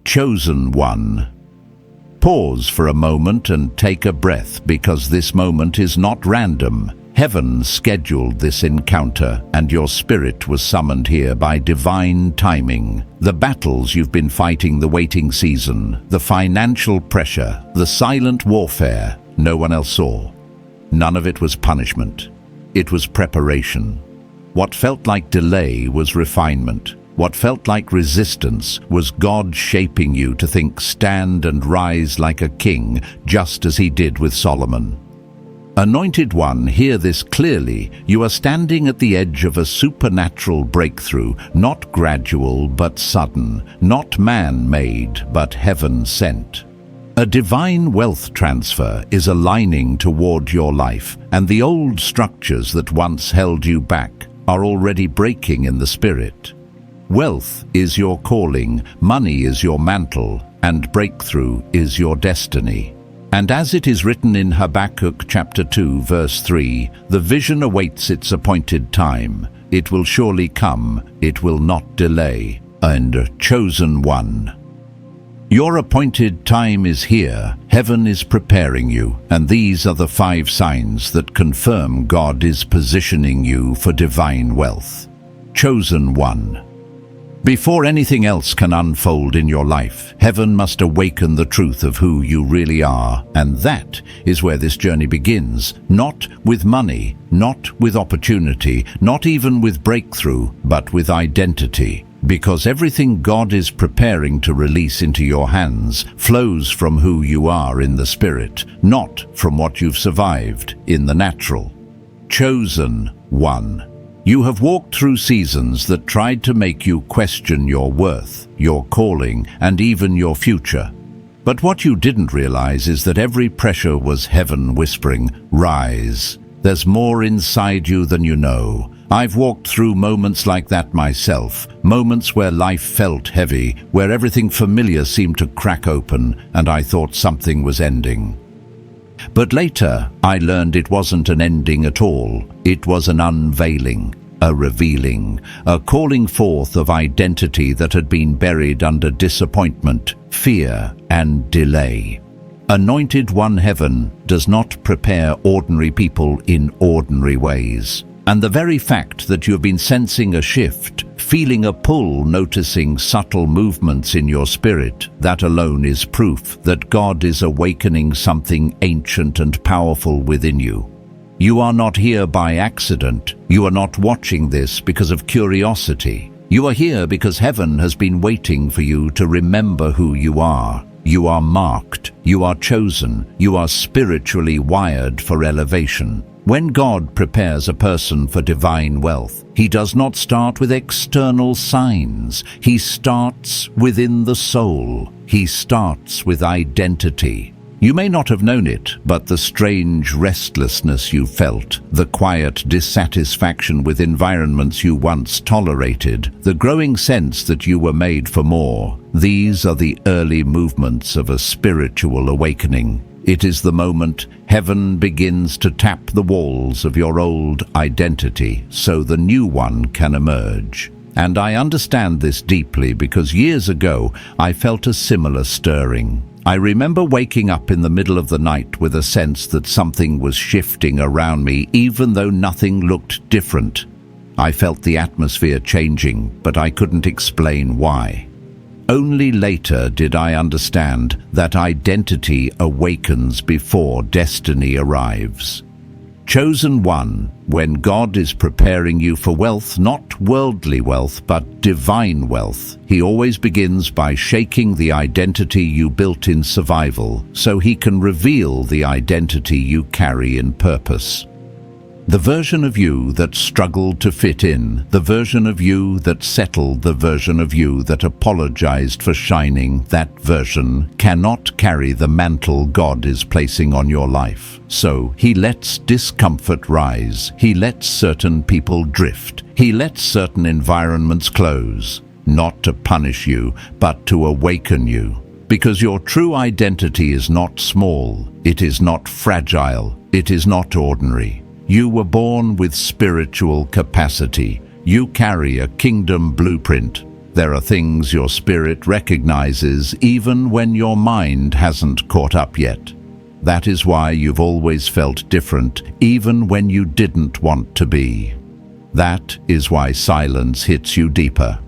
Chosen one. Pause for a moment and take a breath, because this moment is not random. Heaven scheduled this encounter, and your spirit was summoned here by divine timing. The battles you've been fighting, the waiting season, the financial pressure, the silent warfare no one else saw. None of it was punishment. It was preparation. What felt like delay was refinement. What felt like resistance was God shaping you to think, stand and rise like a king, just as he did with Solomon. Anointed one, hear this clearly. You are standing at the edge of a supernatural breakthrough, not gradual but sudden, not man-made but heaven-sent. A divine wealth transfer is aligning toward your life, and the old structures that once held you back are already breaking in the spirit. Wealth is your calling, money is your mantle, and breakthrough is your destiny. And as it is written in Habakkuk chapter 2 verse 3, the vision awaits its appointed time. It will surely come, it will not delay. And chosen one. Your appointed time is here. Heaven is preparing you, and these are the 5 signs that confirm God is positioning you for divine wealth. Chosen one. Before anything else can unfold in your life, heaven must awaken the truth of who you really are, and that is where this journey begins. Not with money, not with opportunity, not even with breakthrough, but with identity. Because everything God is preparing to release into your hands flows from who you are in the spirit, not from what you've survived in the natural. Chosen one. You have walked through seasons that tried to make you question your worth, your calling, and even your future. But what you didn't realize is that every pressure was heaven whispering, "Rise. There's more inside you than you know." I've walked through moments like that myself, moments where life felt heavy, where everything familiar seemed to crack open, and I thought something was ending. But later, I learned it wasn't an ending at all. It was an unveiling, a revealing, a calling forth of identity that had been buried under disappointment, fear, and delay. Anointed one, heaven does not prepare ordinary people in ordinary ways. And the very fact that you've been sensing a shift, feeling a pull, noticing subtle movements in your spirit, that alone is proof that God is awakening something ancient and powerful within you. You are not here by accident. You are not watching this because of curiosity. You are here because heaven has been waiting for you to remember who you are. You are marked. You are chosen. You are spiritually wired for elevation. When God prepares a person for divine wealth, he does not start with external signs. He starts within the soul. He starts with identity. You may not have known it, but the strange restlessness you felt, the quiet dissatisfaction with environments you once tolerated, the growing sense that you were made for more, these are the early movements of a spiritual awakening. It is the moment heaven begins to tap the walls of your old identity so the new one can emerge. And I understand this deeply because years ago I felt a similar stirring. I remember waking up in the middle of the night with a sense that something was shifting around me even though nothing looked different. I felt the atmosphere changing, but I couldn't explain why. Only later did I understand that identity awakens before destiny arrives. Chosen one, when God is preparing you for wealth, not worldly wealth, but divine wealth, he always begins by shaking the identity you built in survival, so he can reveal the identity you carry in purpose. The version of you that struggled to fit in, the version of you that settled, the version of you that apologized for shining, that version cannot carry the mantle God is placing on your life. So he lets discomfort rise. He lets certain people drift. He lets certain environments close, not to punish you, but to awaken you. Because your true identity is not small, it is not fragile, it is not ordinary. You were born with spiritual capacity. You carry a kingdom blueprint, There are things your spirit recognizes even when your mind hasn't caught up yet. That is why you've always felt different, even when you didn't want to be. That is why silence hits you deeper.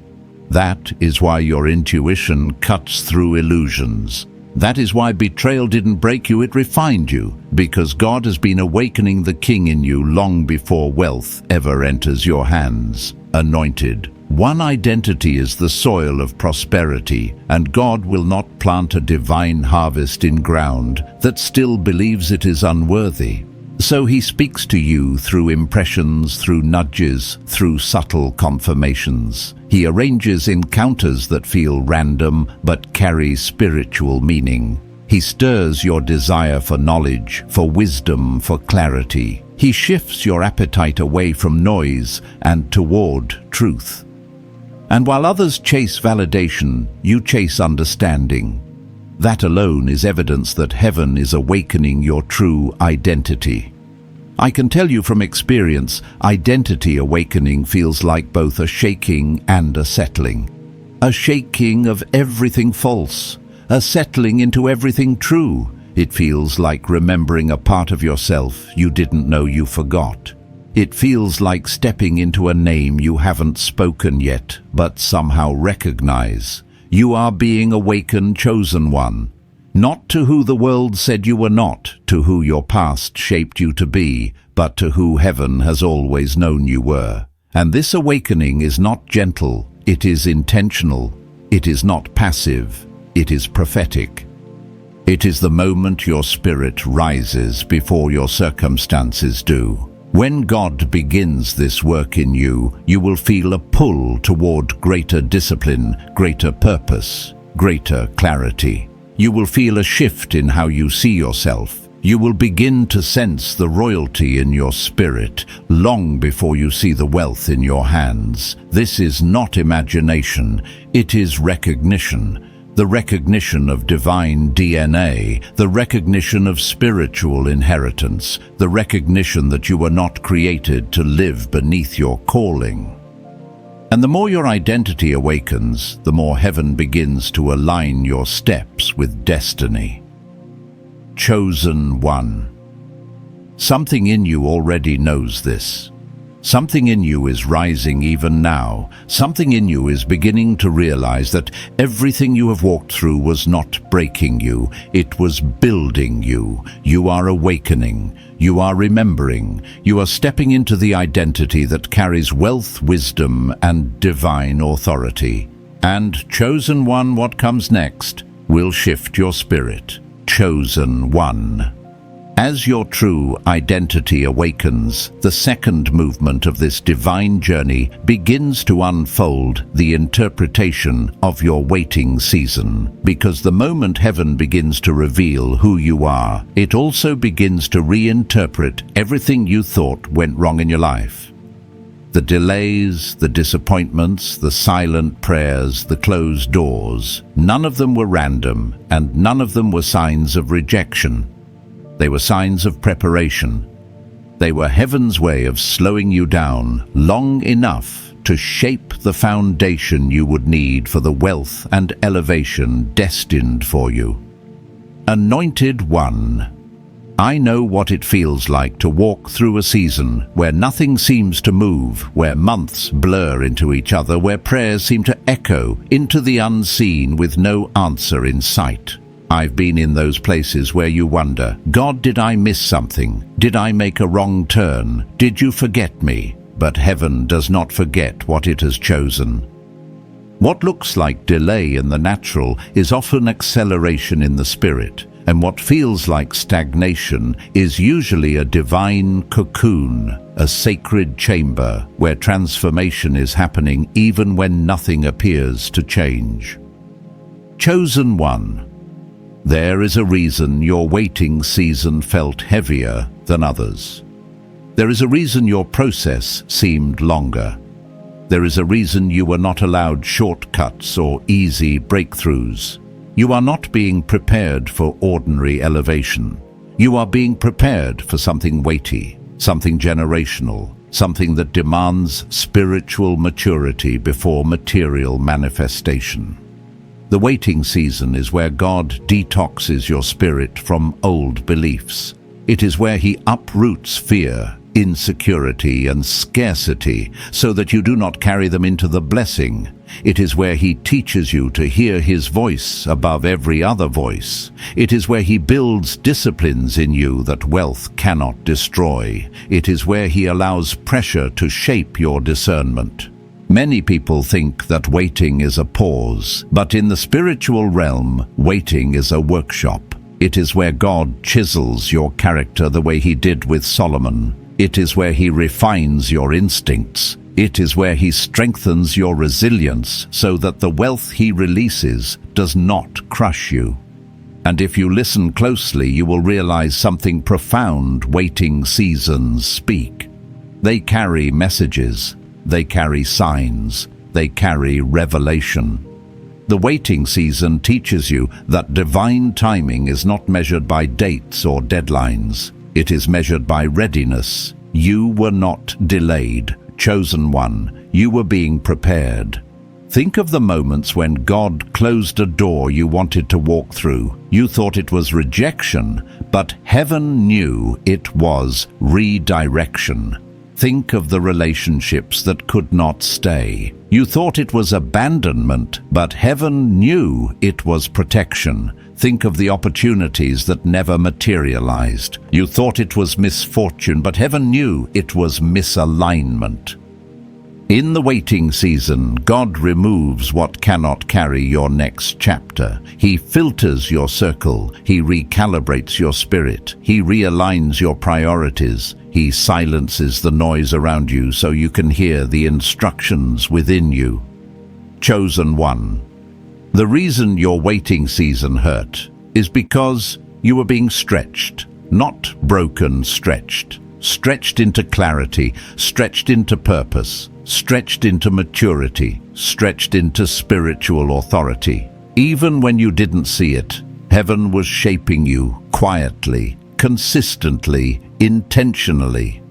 That is why your intuition cuts through illusions. That is why betrayal didn't break you, it refined you, because God has been awakening the king in you long before wealth ever enters your hands. Anointed. One identity is the soil of prosperity, and God will not plant a divine harvest in ground that still believes it is unworthy. So he speaks to you through impressions, through nudges, through subtle confirmations. He arranges encounters that feel random but carry spiritual meaning. He stirs your desire for knowledge, for wisdom, for clarity. He shifts your appetite away from noise and toward truth. And while others chase validation, you chase understanding. That alone is evidence that heaven is awakening your true identity. I can tell you from experience, identity awakening feels like both a shaking and a settling. A shaking of everything false, a settling into everything true. It feels like remembering a part of yourself you didn't know you forgot. It feels like stepping into a name you haven't spoken yet, but somehow recognize. You are being awakened, chosen one. Not to who the world said you were not, to who your past shaped you to be, but to who heaven has always known you were. And this awakening is not gentle, it is intentional. It is not passive, it is prophetic. It is the moment your spirit rises before your circumstances do. When God begins this work in you, you will feel a pull toward greater discipline, greater purpose, greater clarity. You will feel a shift in how you see yourself. You will begin to sense the royalty in your spirit long before you see the wealth in your hands. This is not imagination, it is recognition. The recognition of divine DNA, the recognition of spiritual inheritance, the recognition that you were not created to live beneath your calling. And the more your identity awakens, the more heaven begins to align your steps with destiny. Chosen one. Something in you already knows this. Something in you is rising even now. Something in you is beginning to realize that everything you have walked through was not breaking you, it was building you. You are awakening. You are remembering. You are stepping into the identity that carries wealth, wisdom, and divine authority. And chosen one, what comes next, will shift your spirit. Chosen one. As your true identity awakens, the second movement of this divine journey begins to unfold the interpretation of your waiting season. Because the moment heaven begins to reveal who you are, it also begins to reinterpret everything you thought went wrong in your life. The delays, the disappointments, the silent prayers, the closed doors, none of them were random, and none of them were signs of rejection. They were signs of preparation. They were heaven's way of slowing you down long enough to shape the foundation you would need for the wealth and elevation destined for you. Anointed one. I know what it feels like to walk through a season where nothing seems to move, where months blur into each other, where prayers seem to echo into the unseen with no answer in sight. I've been in those places where you wonder, God, did I miss something? Did I make a wrong turn? Did you forget me? But heaven does not forget what it has chosen. What looks like delay in the natural is often acceleration in the spirit, and what feels like stagnation is usually a divine cocoon, a sacred chamber where transformation is happening even when nothing appears to change. Chosen one. There is a reason your waiting season felt heavier than others. There is a reason your process seemed longer. There is a reason you were not allowed shortcuts or easy breakthroughs. You are not being prepared for ordinary elevation. You are being prepared for something weighty, something generational, something that demands spiritual maturity before material manifestation. The waiting season is where God detoxes your spirit from old beliefs. It is where He uproots fear, insecurity, and scarcity so that you do not carry them into the blessing. It is where He teaches you to hear His voice above every other voice. It is where He builds disciplines in you that wealth cannot destroy. It is where He allows pressure to shape your discernment. Many people think that waiting is a pause, but in the spiritual realm, waiting is a workshop. It is where God chisels your character the way He did with Solomon. It is where He refines your instincts. It is where He strengthens your resilience so that the wealth He releases does not crush you. And if you listen closely, you will realize something profound waiting seasons speak. They carry messages. They carry signs. They carry revelation. The waiting season teaches you that divine timing is not measured by dates or deadlines. It is measured by readiness. You were not delayed, chosen one. You were being prepared. Think of the moments when God closed a door you wanted to walk through. You thought it was rejection, but heaven knew it was redirection. Think of the relationships that could not stay. You thought it was abandonment, but heaven knew it was protection. Think of the opportunities that never materialized. You thought it was misfortune, but heaven knew it was misalignment. In the waiting season, God removes what cannot carry your next chapter. He filters your circle. He recalibrates your spirit. He realigns your priorities. He silences the noise around you so you can hear the instructions within you. Chosen one. The reason your waiting season hurt is because you were being stretched, not broken, stretched. Stretched into clarity, stretched into purpose, stretched into maturity, stretched into spiritual authority. Even when you didn't see it, heaven was shaping you quietly, consistently, intentionally.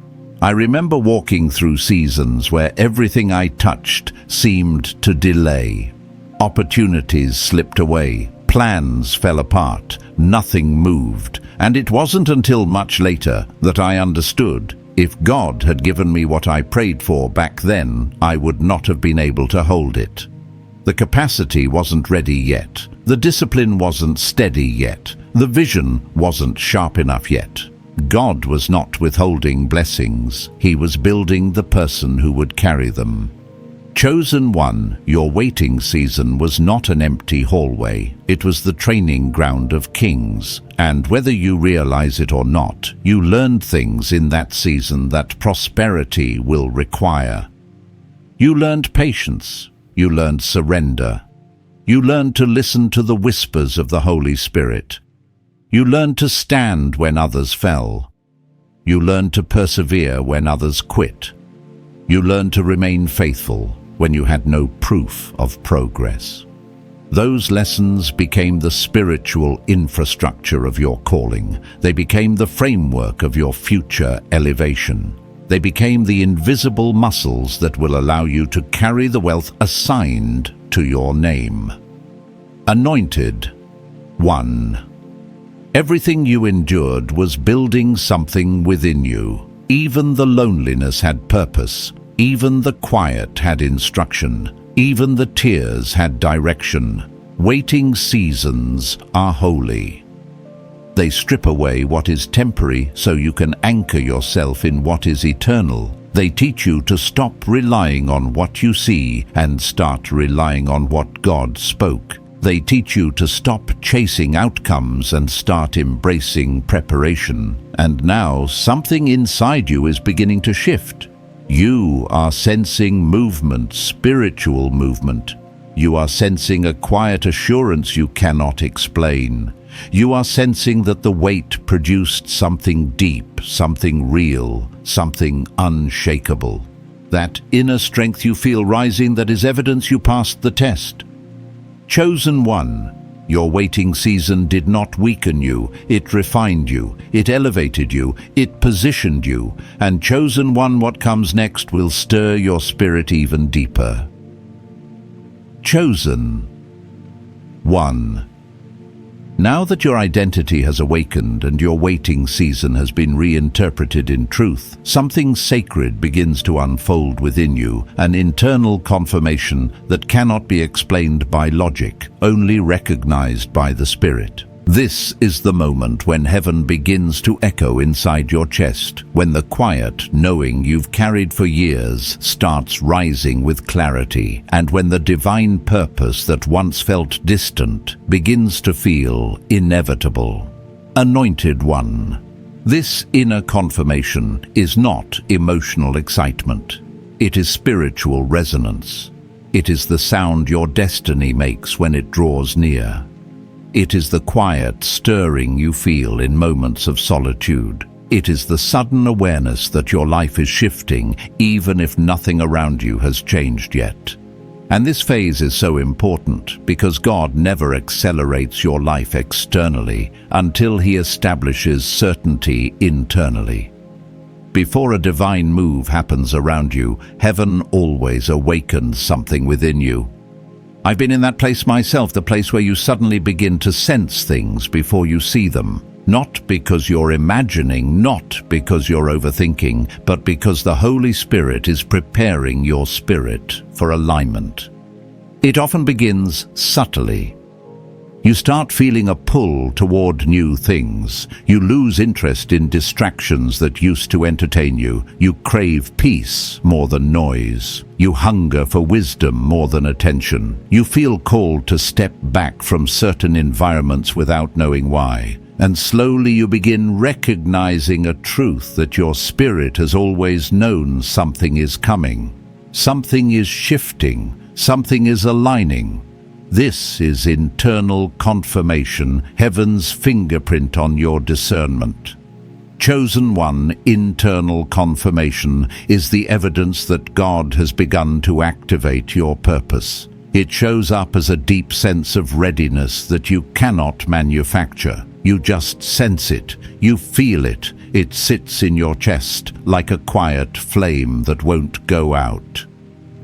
I remember walking through seasons where everything I touched seemed to delay. Opportunities slipped away, plans fell apart, nothing moved, and it wasn't until much later that I understood. If God had given me what I prayed for back then, I would not have been able to hold it. The capacity wasn't ready yet. The discipline wasn't steady yet. The vision wasn't sharp enough yet. God was not withholding blessings. He was building the person who would carry them. Chosen one, your waiting season was not an empty hallway. It was the training ground of kings. And whether you realize it or not, you learned things in that season that prosperity will require. You learned patience. You learned surrender. You learned to listen to the whispers of the Holy Spirit. You learned to stand when others fell. You learned to persevere when others quit. You learned to remain faithful when you had no proof of progress. Those lessons became the spiritual infrastructure of your calling. They became the framework of your future elevation. They became the invisible muscles that will allow you to carry the wealth assigned to your name. Anointed one. Everything you endured was building something within you. Even the loneliness had purpose. Even the quiet had instruction. Even the tears had direction. Waiting seasons are holy. They strip away what is temporary so you can anchor yourself in what is eternal. They teach you to stop relying on what you see and start relying on what God spoke. They teach you to stop chasing outcomes and start embracing preparation. And now something inside you is beginning to shift. You are sensing movement, spiritual movement. You are sensing a quiet assurance you cannot explain. You are sensing that the wait produced something deep, something real, something unshakable. That inner strength you feel rising that is evidence you passed the test. Chosen one, Your waiting season did not weaken you, it refined you, it elevated you, it positioned you, and chosen one, what comes next will stir your spirit even deeper. Chosen one. Now that your identity has awakened and your waiting season has been reinterpreted in truth, something sacred begins to unfold within you, an internal confirmation that cannot be explained by logic, only recognized by the Spirit. This is the moment when heaven begins to echo inside your chest, when the quiet knowing you've carried for years starts rising with clarity, and when the divine purpose that once felt distant begins to feel inevitable. Anointed One. This inner confirmation is not emotional excitement. It is spiritual resonance. It is the sound your destiny makes when it draws near. It is the quiet stirring you feel in moments of solitude. It is the sudden awareness that your life is shifting, even if nothing around you has changed yet. And this phase is so important because God never accelerates your life externally until He establishes certainty internally. Before a divine move happens around you, heaven always awakens something within you. I've been in that place myself, the place where you suddenly begin to sense things before you see them. Not because you're imagining, not because you're overthinking, but because the Holy Spirit is preparing your spirit for alignment. It often begins subtly. You start feeling a pull toward new things. You lose interest in distractions that used to entertain you. You crave peace more than noise. You hunger for wisdom more than attention. You feel called to step back from certain environments without knowing why. And slowly you begin recognizing a truth that your spirit has always known: something is coming. Something is shifting. Something is aligning. This is internal confirmation, heaven's fingerprint on your discernment. Chosen One, internal confirmation, is the evidence that God has begun to activate your purpose. It shows up as a deep sense of readiness that you cannot manufacture. You just sense it, you feel it. It sits in your chest like a quiet flame that won't go out.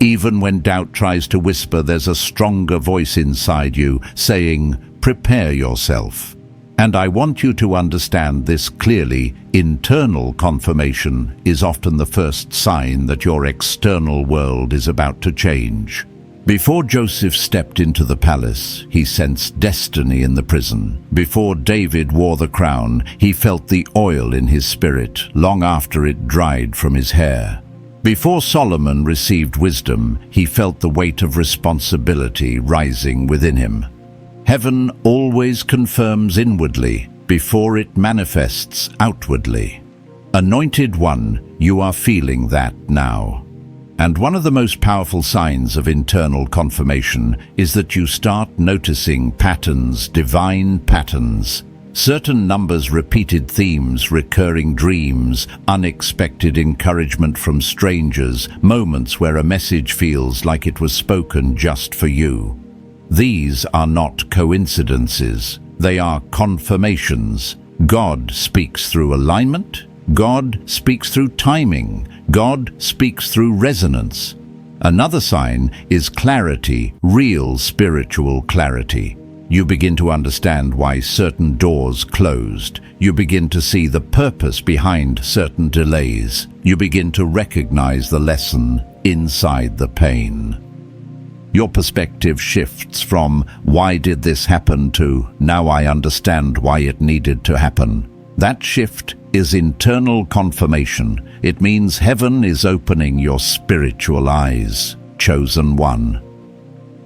Even when doubt tries to whisper, there's a stronger voice inside you saying, "Prepare yourself." And I want you to understand this clearly. Internal confirmation is often the first sign that your external world is about to change. Before Joseph stepped into the palace, he sensed destiny in the prison. Before David wore the crown, he felt the oil in his spirit long after it dried from his hair. Before Solomon received wisdom, he felt the weight of responsibility rising within him. Heaven always confirms inwardly before it manifests outwardly. Anointed One, you are feeling that now. And one of the most powerful signs of internal confirmation is that you start noticing patterns, divine patterns. Certain numbers, repeated themes, recurring dreams, unexpected encouragement from strangers, moments where a message feels like it was spoken just for you. These are not coincidences, they are confirmations. God speaks through alignment, God speaks through timing, God speaks through resonance. Another sign is clarity, real spiritual clarity. You begin to understand why certain doors closed. You begin to see the purpose behind certain delays. You begin to recognize the lesson inside the pain. Your perspective shifts from "why did this happen" to "now I understand why it needed to happen." That shift is internal confirmation. It means heaven is opening your spiritual eyes. Chosen One.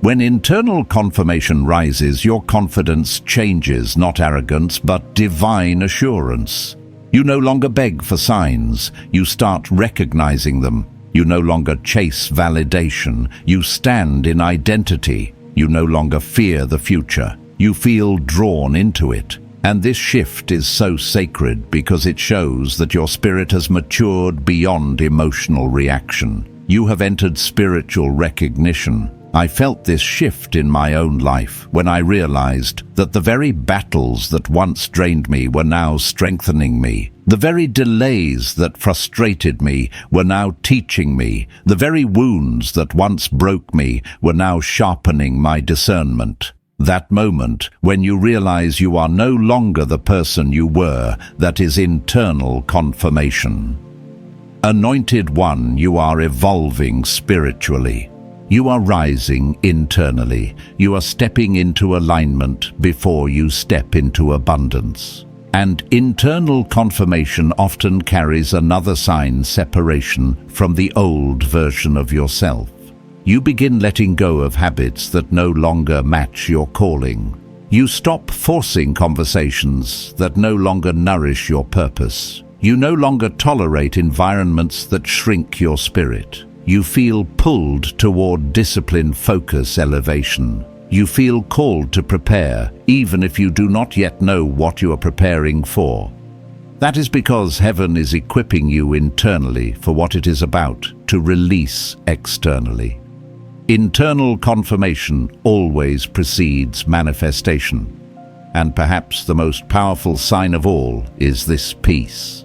When internal confirmation rises, your confidence changes, not arrogance, but divine assurance. You no longer beg for signs, you start recognizing them. You no longer chase validation, you stand in identity. You no longer fear the future, you feel drawn into it. And this shift is so sacred because it shows that your spirit has matured beyond emotional reaction. You have entered spiritual recognition. I felt this shift in my own life when I realized that the very battles that once drained me were now strengthening me. The very delays that frustrated me were now teaching me. The very wounds that once broke me were now sharpening my discernment. That moment when you realize you are no longer the person you were, that is internal confirmation. Anointed One, you are evolving spiritually. You are rising internally. You are stepping into alignment before you step into abundance. And internal confirmation often carries another sign: separation from the old version of yourself. You begin letting go of habits that no longer match your calling. You stop forcing conversations that no longer nourish your purpose. You no longer tolerate environments that shrink your spirit. You feel pulled toward discipline, focus, elevation. You feel called to prepare, even if you do not yet know what you are preparing for. That is because heaven is equipping you internally for what it is about to release externally. Internal confirmation always precedes manifestation. And perhaps the most powerful sign of all is this peace.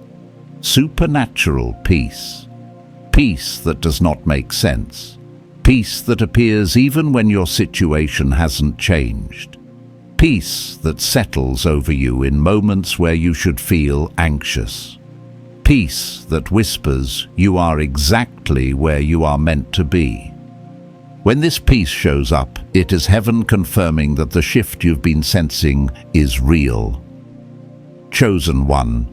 Supernatural peace. Peace that does not make sense. Peace that appears even when your situation hasn't changed. Peace that settles over you in moments where you should feel anxious. Peace that whispers you are exactly where you are meant to be. When this peace shows up, it is heaven confirming that the shift you've been sensing is real. Chosen One.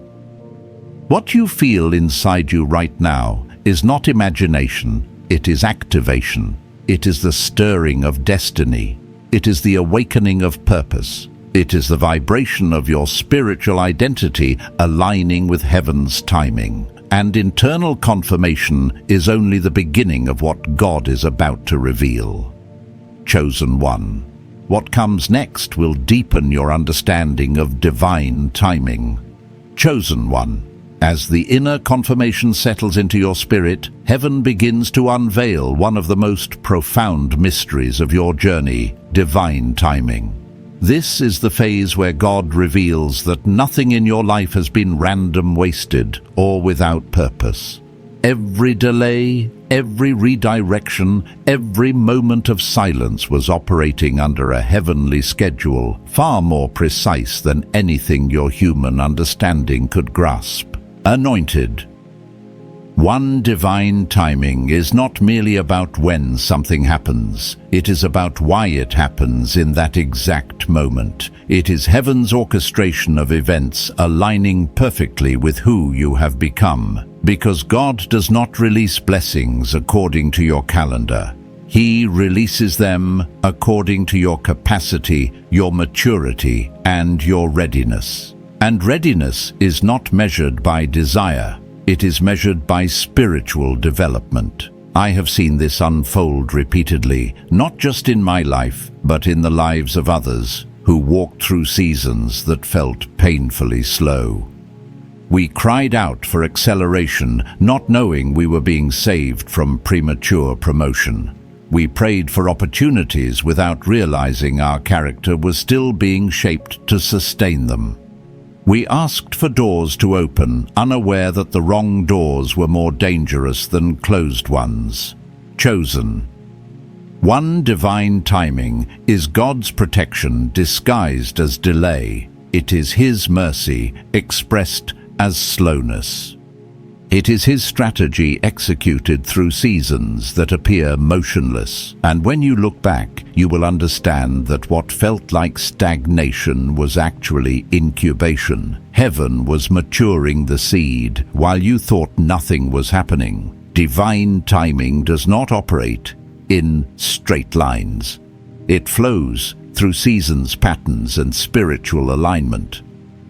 What you feel inside you right now is not imagination, it is activation. It is the stirring of destiny. It is the awakening of purpose. It is the vibration of your spiritual identity aligning with heaven's timing. And internal confirmation is only the beginning of what God is about to reveal. Chosen One. What comes next will deepen your understanding of divine timing. Chosen One. As the inner confirmation settles into your spirit, heaven begins to unveil one of the most profound mysteries of your journey: divine timing. This is the phase where God reveals that nothing in your life has been random, wasted, or without purpose. Every delay, every redirection, every moment of silence was operating under a heavenly schedule, far more precise than anything your human understanding could grasp. Anointed One. Divine timing is not merely about when something happens. It is about why it happens in that exact moment. It is heaven's orchestration of events aligning perfectly with who you have become. Because God does not release blessings according to your calendar. He releases them according to your capacity, your maturity, and your readiness. And readiness is not measured by desire. It is measured by spiritual development. I have seen this unfold repeatedly, not just in my life, but in the lives of others who walked through seasons that felt painfully slow. We cried out for acceleration, not knowing we were being saved from premature promotion. We prayed for opportunities without realizing our character was still being shaped to sustain them. We asked for doors to open, unaware that the wrong doors were more dangerous than closed ones. Chosen. One. Divine timing is God's protection disguised as delay. It is His mercy expressed as slowness. It is His strategy executed through seasons that appear motionless. And when you look back, you will understand that what felt like stagnation was actually incubation. Heaven was maturing the seed while you thought nothing was happening. Divine timing does not operate in straight lines. It flows through seasons, patterns, and spiritual alignment.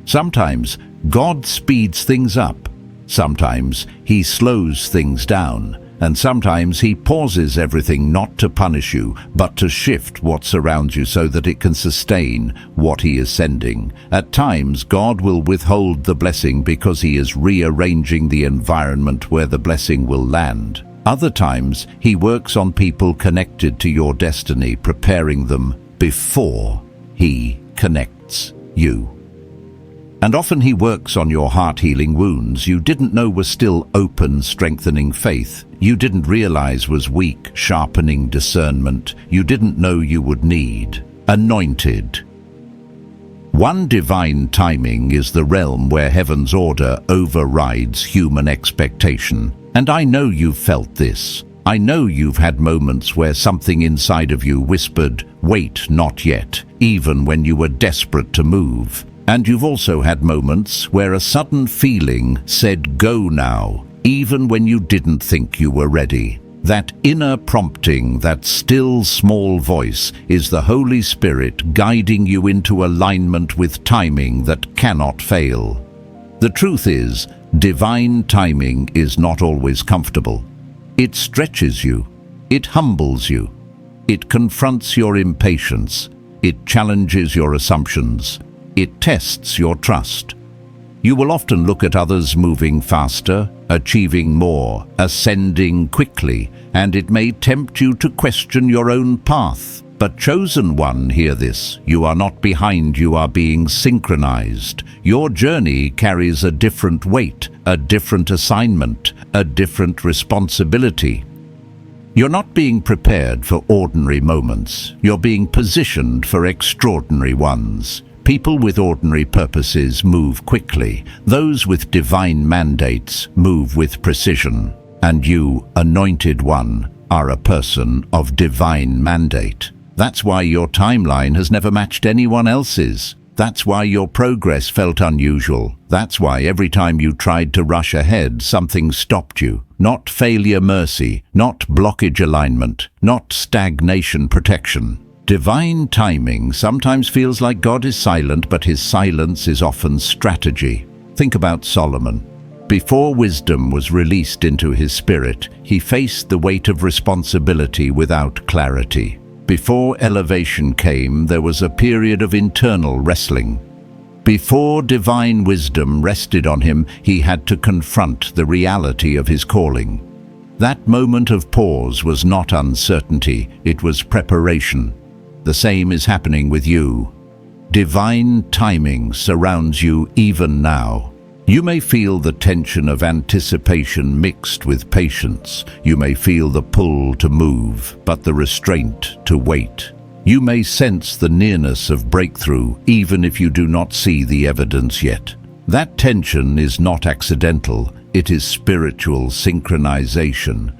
Sometimes God speeds things up. Sometimes He slows things down, and sometimes He pauses everything not to punish you, but to shift what surrounds you so that it can sustain what He is sending. At times, God will withhold the blessing because He is rearranging the environment where the blessing will land. Other times, He works on people connected to your destiny, preparing them before He connects you. And often he works on your heart-healing wounds you didn't know were still open, strengthening faith you didn't realize was weak, sharpening discernment you didn't know you would need. Anointed. One divine timing is the realm where heaven's order overrides human expectation. And I know you've felt this. I know you've had moments where something inside of you whispered, "Wait, not yet," even when you were desperate to move. And you've also had moments where a sudden feeling said, "Go now," even when you didn't think you were ready. That inner prompting, that still small voice, is the Holy Spirit guiding you into alignment with timing that cannot fail. The truth is, divine timing is not always comfortable. It stretches you. It humbles you. It confronts your impatience. It challenges your assumptions. It tests your trust. You will often look at others moving faster, achieving more, ascending quickly, and it may tempt you to question your own path. But chosen one, hear this, you are not behind, you are being synchronized. Your journey carries a different weight, a different assignment, a different responsibility. You're not being prepared for ordinary moments. You're being positioned for extraordinary ones. People with ordinary purposes move quickly. Those with divine mandates move with precision. And you, anointed one, are a person of divine mandate. That's why your timeline has never matched anyone else's. That's why your progress felt unusual. That's why every time you tried to rush ahead, something stopped you. Not failure mercy, not blockage alignment, not stagnation protection. Divine timing sometimes feels like God is silent, but his silence is often strategy. Think about Solomon. Before wisdom was released into his spirit, he faced the weight of responsibility without clarity. Before elevation came, there was a period of internal wrestling. Before divine wisdom rested on him, he had to confront the reality of his calling. That moment of pause was not uncertainty, it was preparation. The same is happening with you. Divine timing surrounds you even now. You may feel the tension of anticipation mixed with patience. You may feel the pull to move, but the restraint to wait. You may sense the nearness of breakthrough, even if you do not see the evidence yet. That tension is not accidental, it is spiritual synchronization.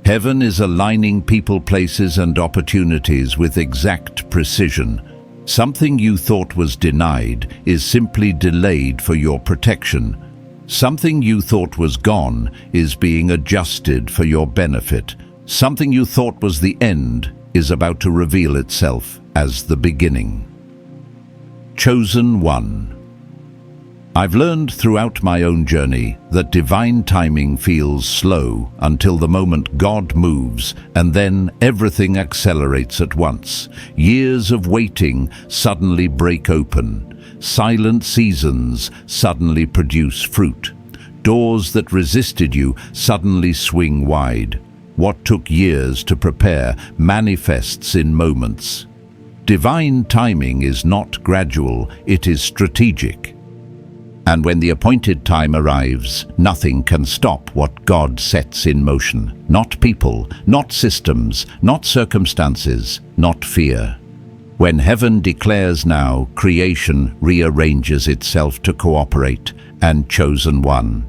Heaven is aligning people, places, and opportunities with exact precision. Something you thought was denied is simply delayed for your protection. Something you thought was gone is being adjusted for your benefit. Something you thought was the end is about to reveal itself as the beginning. Chosen one. I've learned throughout my own journey that divine timing feels slow until the moment God moves, and then everything accelerates at once. Years of waiting suddenly break open. Silent seasons suddenly produce fruit. Doors that resisted you suddenly swing wide. What took years to prepare manifests in moments. Divine timing is not gradual, it is strategic. And when the appointed time arrives, nothing can stop what God sets in motion. Not people, not systems, not circumstances, not fear. When heaven declares now, creation rearranges itself to cooperate, and chosen one.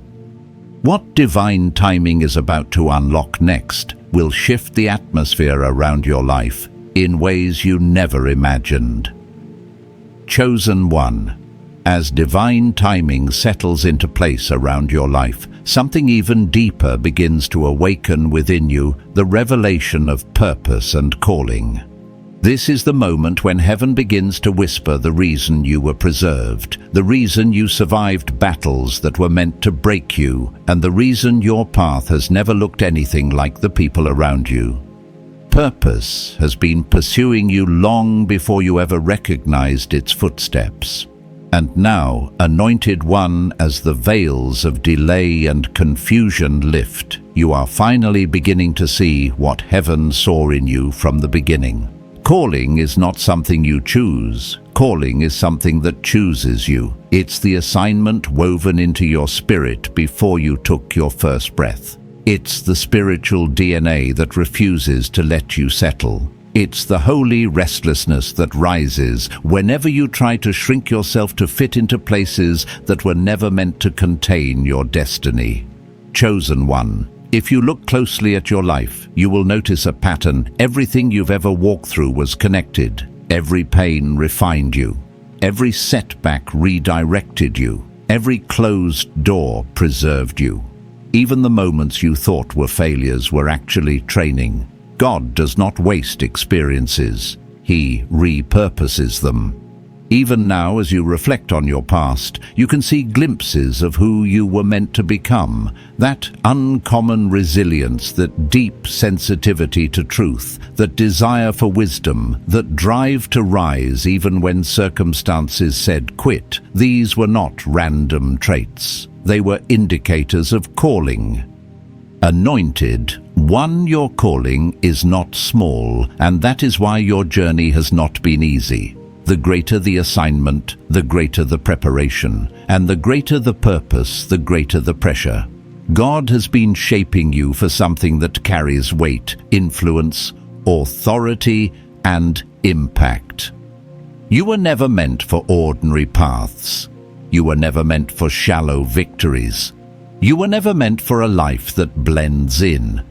What divine timing is about to unlock next will shift the atmosphere around your life in ways you never imagined. Chosen one. As divine timing settles into place around your life, something even deeper begins to awaken within you, the revelation of purpose and calling. This is the moment when heaven begins to whisper the reason you were preserved, the reason you survived battles that were meant to break you, and the reason your path has never looked anything like the people around you. Purpose has been pursuing you long before you ever recognized its footsteps. And now, anointed one, as the veils of delay and confusion lift, you are finally beginning to see what heaven saw in you from the beginning. Calling is not something you choose. Calling is something that chooses you. It's the assignment woven into your spirit before you took your first breath. It's the spiritual DNA that refuses to let you settle. It's the holy restlessness that rises whenever you try to shrink yourself to fit into places that were never meant to contain your destiny. Chosen one. If you look closely at your life, you will notice a pattern. Everything you've ever walked through was connected. Every pain refined you. Every setback redirected you. Every closed door preserved you. Even the moments you thought were failures were actually training. God does not waste experiences. He repurposes them. Even now, as you reflect on your past, you can see glimpses of who you were meant to become. That uncommon resilience, that deep sensitivity to truth, that desire for wisdom, that drive to rise even when circumstances said quit. These were not random traits. They were indicators of calling. Anointed one, your calling is not small, and that is why your journey has not been easy. The greater the assignment, the greater the preparation, and the greater the purpose, the greater the pressure. God has been shaping you for something that carries weight, influence, authority, and impact. You were never meant for ordinary paths. You were never meant for shallow victories. You were never meant for a life that blends in.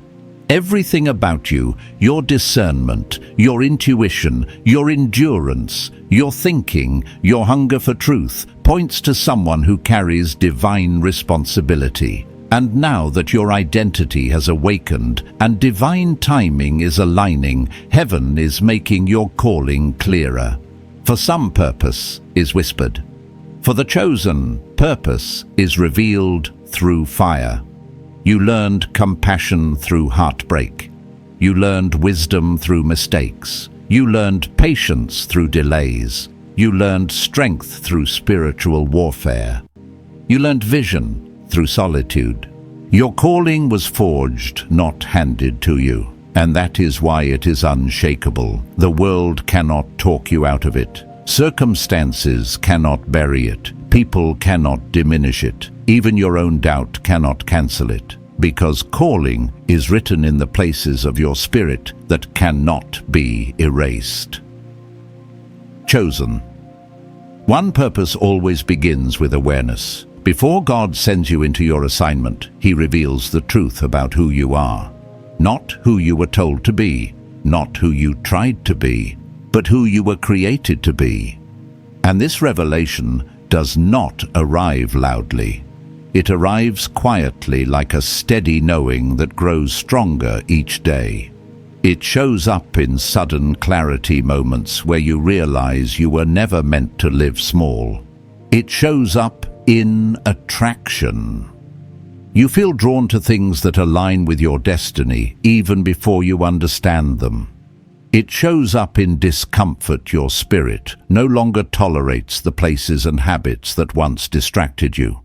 Everything about you, your discernment, your intuition, your endurance, your thinking, your hunger for truth, points to someone who carries divine responsibility. And now that your identity has awakened and divine timing is aligning, heaven is making your calling clearer. For some, purpose is whispered. For the chosen, purpose is revealed through fire. You learned compassion through heartbreak. You learned wisdom through mistakes. You learned patience through delays. You learned strength through spiritual warfare. You learned vision through solitude. Your calling was forged, not handed to you. And that is why it is unshakable. The world cannot talk you out of it. Circumstances cannot bury it. People cannot diminish it. Even your own doubt cannot cancel it. Because calling is written in the places of your spirit that cannot be erased. Chosen. One purpose always begins with awareness. Before God sends you into your assignment, He reveals the truth about who you are. Not who you were told to be, not who you tried to be, but who you were created to be. And this revelation does not arrive loudly. It arrives quietly, like a steady knowing that grows stronger each day. It shows up in sudden clarity moments where you realize you were never meant to live small. It shows up in attraction. You feel drawn to things that align with your destiny even before you understand them. It shows up in discomfort. Your spirit no longer tolerates the places and habits that once distracted you.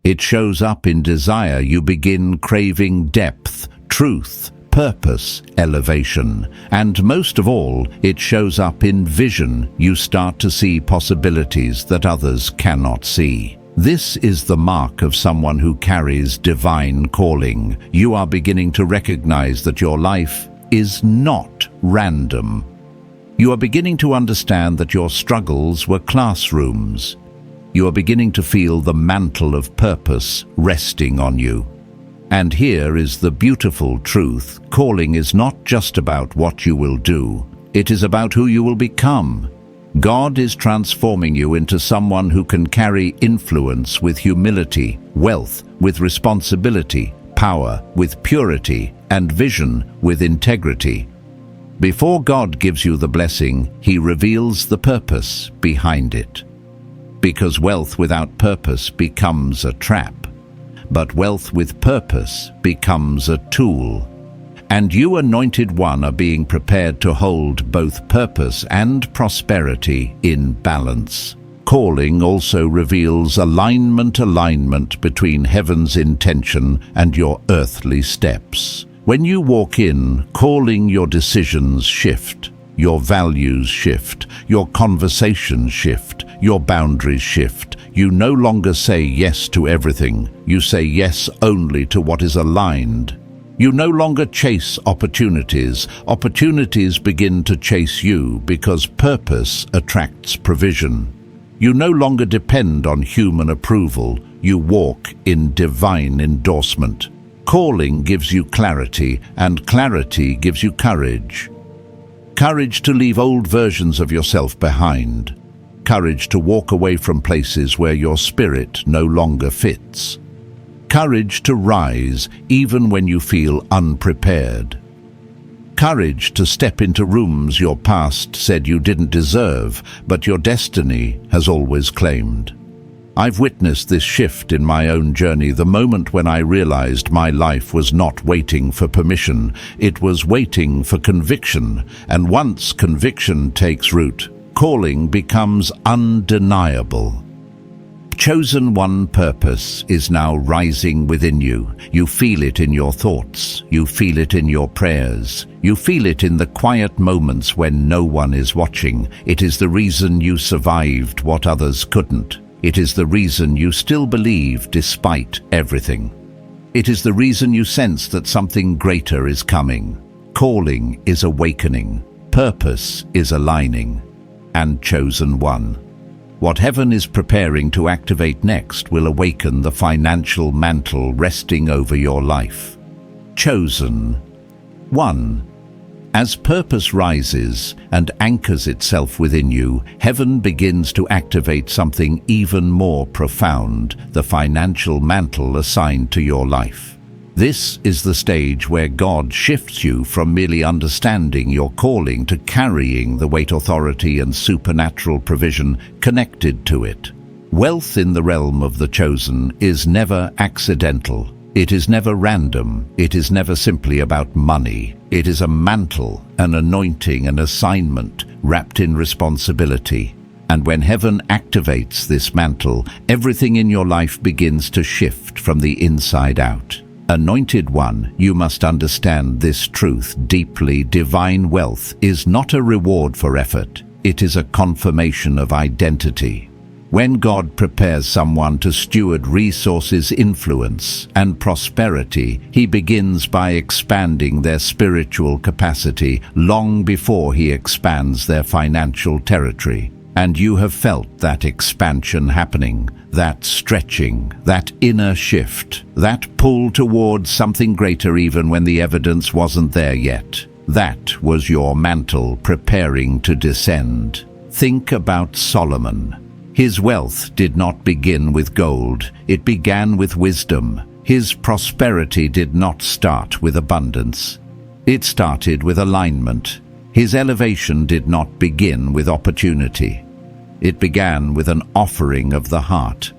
It shows up in desire. You begin craving depth, truth, purpose, elevation. And most of all, it shows up in vision. You start to see possibilities that others cannot see. This is the mark of someone who carries divine calling. You are beginning to recognize that your life is not random. You are beginning to understand that your struggles were classrooms. You are beginning to feel the mantle of purpose resting on you. And here is the beautiful truth. Calling is not just about what you will do. It is about who you will become. God is transforming you into someone who can carry influence with humility, wealth with responsibility, power with purity, and vision with integrity. Before God gives you the blessing, He reveals the purpose behind it. Because wealth without purpose becomes a trap, but wealth with purpose becomes a tool. And you, anointed one, are being prepared to hold both purpose and prosperity in balance. Calling also reveals alignment between heaven's intention and your earthly steps. When you walk in calling, your decisions shift. your values shift, your conversations shift, your boundaries shift. You no longer say yes to everything. You say yes only to what is aligned. You no longer chase opportunities. Opportunities begin to chase you because purpose attracts provision. You no longer depend on human approval. You walk in divine endorsement. Calling gives you clarity, and clarity gives you courage. Courage to leave old versions of yourself behind. Courage to walk away from places where your spirit no longer fits. Courage to rise even when you feel unprepared. Courage to step into rooms your past said you didn't deserve, but your destiny has always claimed. I've witnessed this shift in my own journey, the moment when I realized my life was not waiting for permission, it was waiting for conviction, and once conviction takes root, calling becomes undeniable. Chosen one purpose is now rising within you. You feel it in your thoughts. You feel it in your prayers. You feel it in the quiet moments when no one is watching. It is the reason you survived what others couldn't. It is the reason you still believe despite everything. It is the reason you sense that something greater is coming. Calling is awakening. Purpose is aligning. And chosen one. What heaven is preparing to activate next will awaken the financial mantle resting over your life. Chosen one. As purpose rises and anchors itself within you, heaven begins to activate something even more profound, the financial mantle assigned to your life. This is the stage where God shifts you from merely understanding your calling to carrying the weight, authority, and supernatural provision connected to it. Wealth in the realm of the chosen is never accidental. It is never random. It is never simply about money. It is a mantle, an anointing, an assignment wrapped in responsibility. And when heaven activates this mantle, everything in your life begins to shift from the inside out. Anointed one, you must understand this truth deeply. Divine wealth is not a reward for effort. It is a confirmation of identity. When God prepares someone to steward resources, influence, and prosperity, He begins by expanding their spiritual capacity long before He expands their financial territory. And you have felt that expansion happening, that stretching, that inner shift, that pull towards something greater even when the evidence wasn't there yet. That was your mantle preparing to descend. Think about Solomon. His wealth did not begin with gold, it began with wisdom. His prosperity did not start with abundance. It started with alignment. His elevation did not begin with opportunity. It began with an offering of the heart.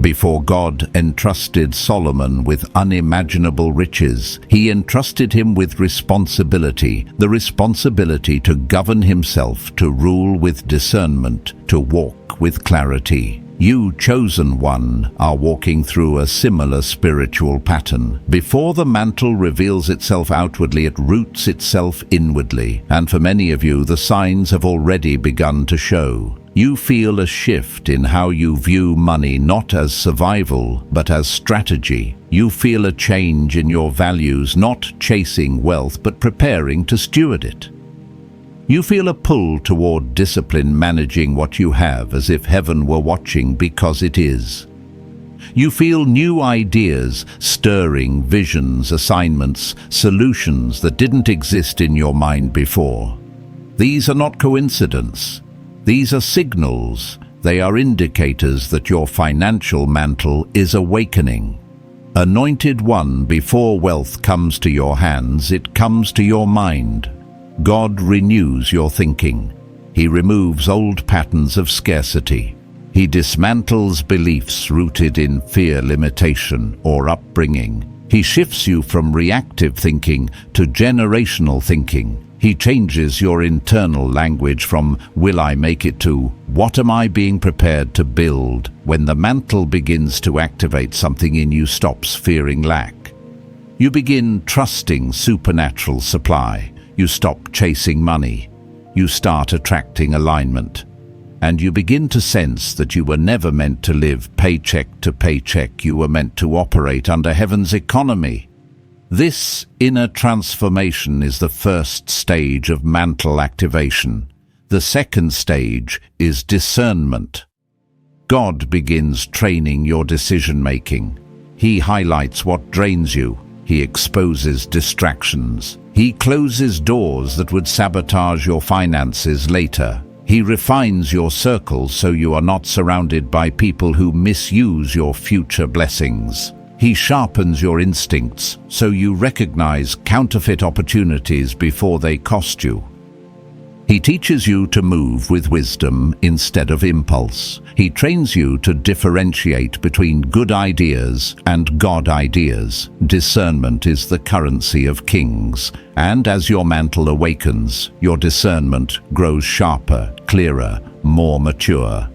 Before God entrusted Solomon with unimaginable riches, He entrusted him with responsibility, the responsibility to govern himself, to rule with discernment, to walk with clarity. You, chosen one, are walking through a similar spiritual pattern. Before the mantle reveals itself outwardly, it roots itself inwardly. And for many of you, the signs have already begun to show. You feel a shift in how you view money, not as survival, but as strategy. You feel a change in your values, not chasing wealth, but preparing to steward it. You feel a pull toward discipline, managing what you have as if heaven were watching, because it is. You feel new ideas, stirring visions, assignments, solutions that didn't exist in your mind before. These are not coincidence. These are signals. They are indicators that your financial mantle is awakening. Anointed one, before wealth comes to your hands, it comes to your mind. God renews your thinking. He removes old patterns of scarcity. He dismantles beliefs rooted in fear, limitation, or upbringing. He shifts you from reactive thinking to generational thinking. He changes your internal language from "will I make it" to "what am I being prepared to build?" When the mantle begins to activate, something in you stops fearing lack. You begin trusting supernatural supply. You stop chasing money. you start attracting alignment. And you begin to sense that you were never meant to live paycheck to paycheck. You were meant to operate under heaven's economy. This inner transformation is the first stage of mantle activation. The second stage is discernment. God begins training your decision-making. He highlights what drains you. He exposes distractions. He closes doors that would sabotage your finances later. He refines your circle so you are not surrounded by people who misuse your future blessings. He sharpens your instincts so you recognize counterfeit opportunities before they cost you. He teaches you to move with wisdom instead of impulse. He trains you to differentiate between good ideas and God ideas. Discernment is the currency of kings, and as your mantle awakens, your discernment grows sharper, clearer, more mature.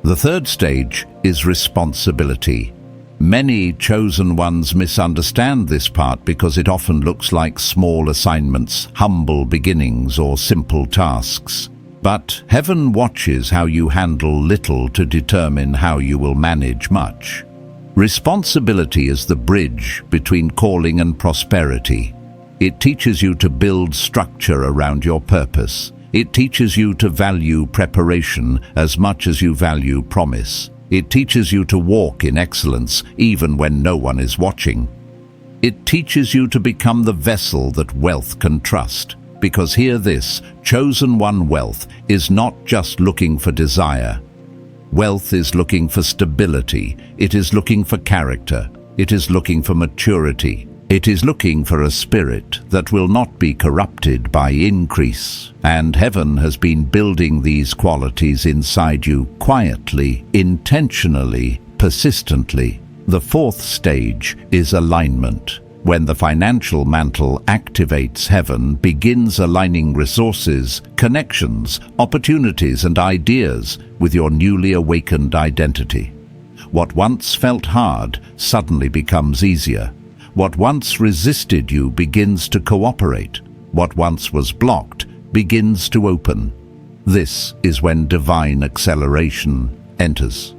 The third stage is responsibility. Many chosen ones misunderstand this part because it often looks like small assignments, humble beginnings, or simple tasks. But heaven watches how you handle little to determine how you will manage much. Responsibility is the bridge between calling and prosperity. It teaches you to build structure around your purpose. It teaches you to value preparation as much as you value promise. It teaches you to walk in excellence even when no one is watching. It teaches you to become the vessel that wealth can trust. Because hear this, chosen one wealth is not just looking for desire. Wealth is looking for stability. It is looking for character. It is looking for maturity. It is looking for a spirit that will not be corrupted by increase. And heaven has been building these qualities inside you quietly, intentionally, persistently. The fourth stage is alignment. When the financial mantle activates, heaven begins aligning resources, connections, opportunities, and ideas with your newly awakened identity. What once felt hard suddenly becomes easier. What once resisted you begins to cooperate. What once was blocked begins to open. This is when divine acceleration enters.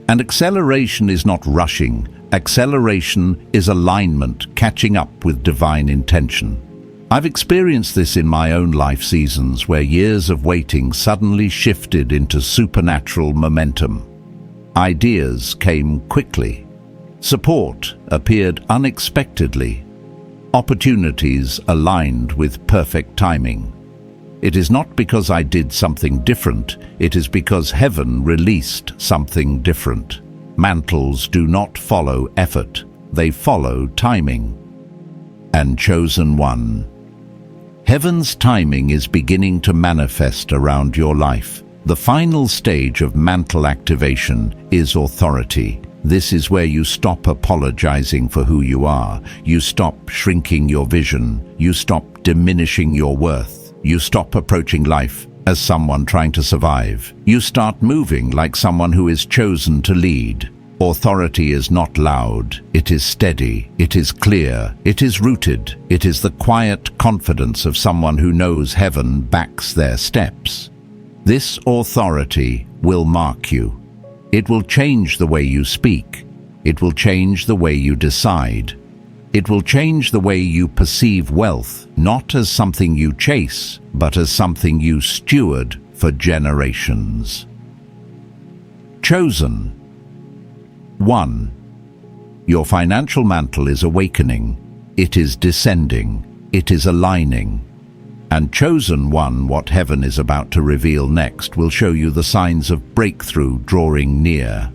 And acceleration is not rushing. Acceleration is alignment, catching up with divine intention. I've experienced this in my own life seasons where years of waiting suddenly shifted into supernatural momentum. Ideas came quickly. Support appeared unexpectedly. Opportunities aligned with perfect timing. It is not because I did something different, it is because heaven released something different. Mantles do not follow effort, they follow timing. And chosen one. Heaven's timing is beginning to manifest around your life. The final stage of mantle activation is authority. This is where you stop apologizing for who you are. You stop shrinking your vision. You stop diminishing your worth. You stop approaching life as someone trying to survive. You start moving like someone who is chosen to lead. Authority is not loud. It is steady. It is clear. It is rooted. It is the quiet confidence of someone who knows heaven backs their steps. This authority will mark you. It will change the way you speak. It will change the way you decide. It will change the way you perceive wealth, not as something you chase, but as something you steward for generations. Chosen. 1. Your financial mantle is awakening. It is descending. It is aligning. And chosen one, what heaven is about to reveal next, will show you the signs of breakthrough drawing near.